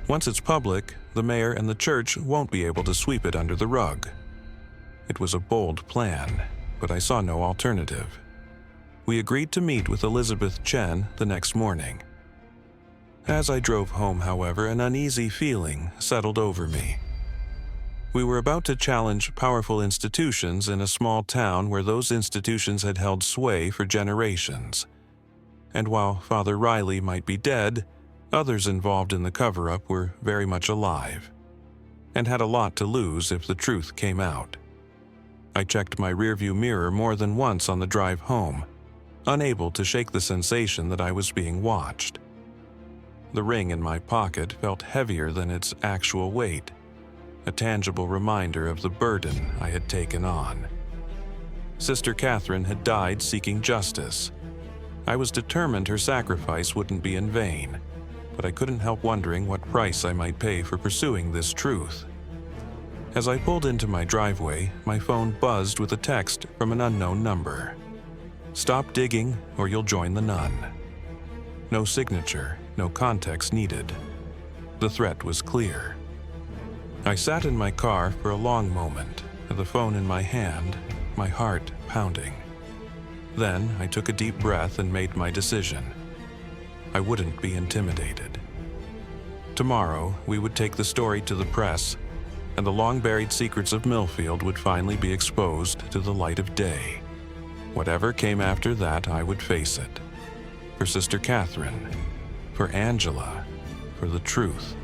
Once it's public, the mayor and the church won't be able to sweep it under the rug." It was a bold plan, but I saw no alternative. We agreed to meet with Elizabeth Chen the next morning. As I drove home, however, an uneasy feeling settled over me. We were about to challenge powerful institutions in a small town where those institutions had held sway for generations. And while Father Riley might be dead, others involved in the cover-up were very much alive, and had a lot to lose if the truth came out. I checked my rearview mirror more than once on the drive home, unable to shake the sensation that I was being watched. The ring in my pocket felt heavier than its actual weight, a tangible reminder of the burden I had taken on. Sister Catherine had died seeking justice. I was determined her sacrifice wouldn't be in vain, but I couldn't help wondering what price I might pay for pursuing this truth. As I pulled into my driveway, my phone buzzed with a text from an unknown number. "Stop digging or you'll join the nun." No signature, no context needed. The threat was clear. I sat in my car for a long moment, the phone in my hand, my heart pounding. Then I took a deep breath and made my decision. I wouldn't be intimidated. Tomorrow, we would take the story to the press, and the long-buried secrets of Millfield would finally be exposed to the light of day. Whatever came after that, I would face it. For Sister Catherine, for Angela, for the truth.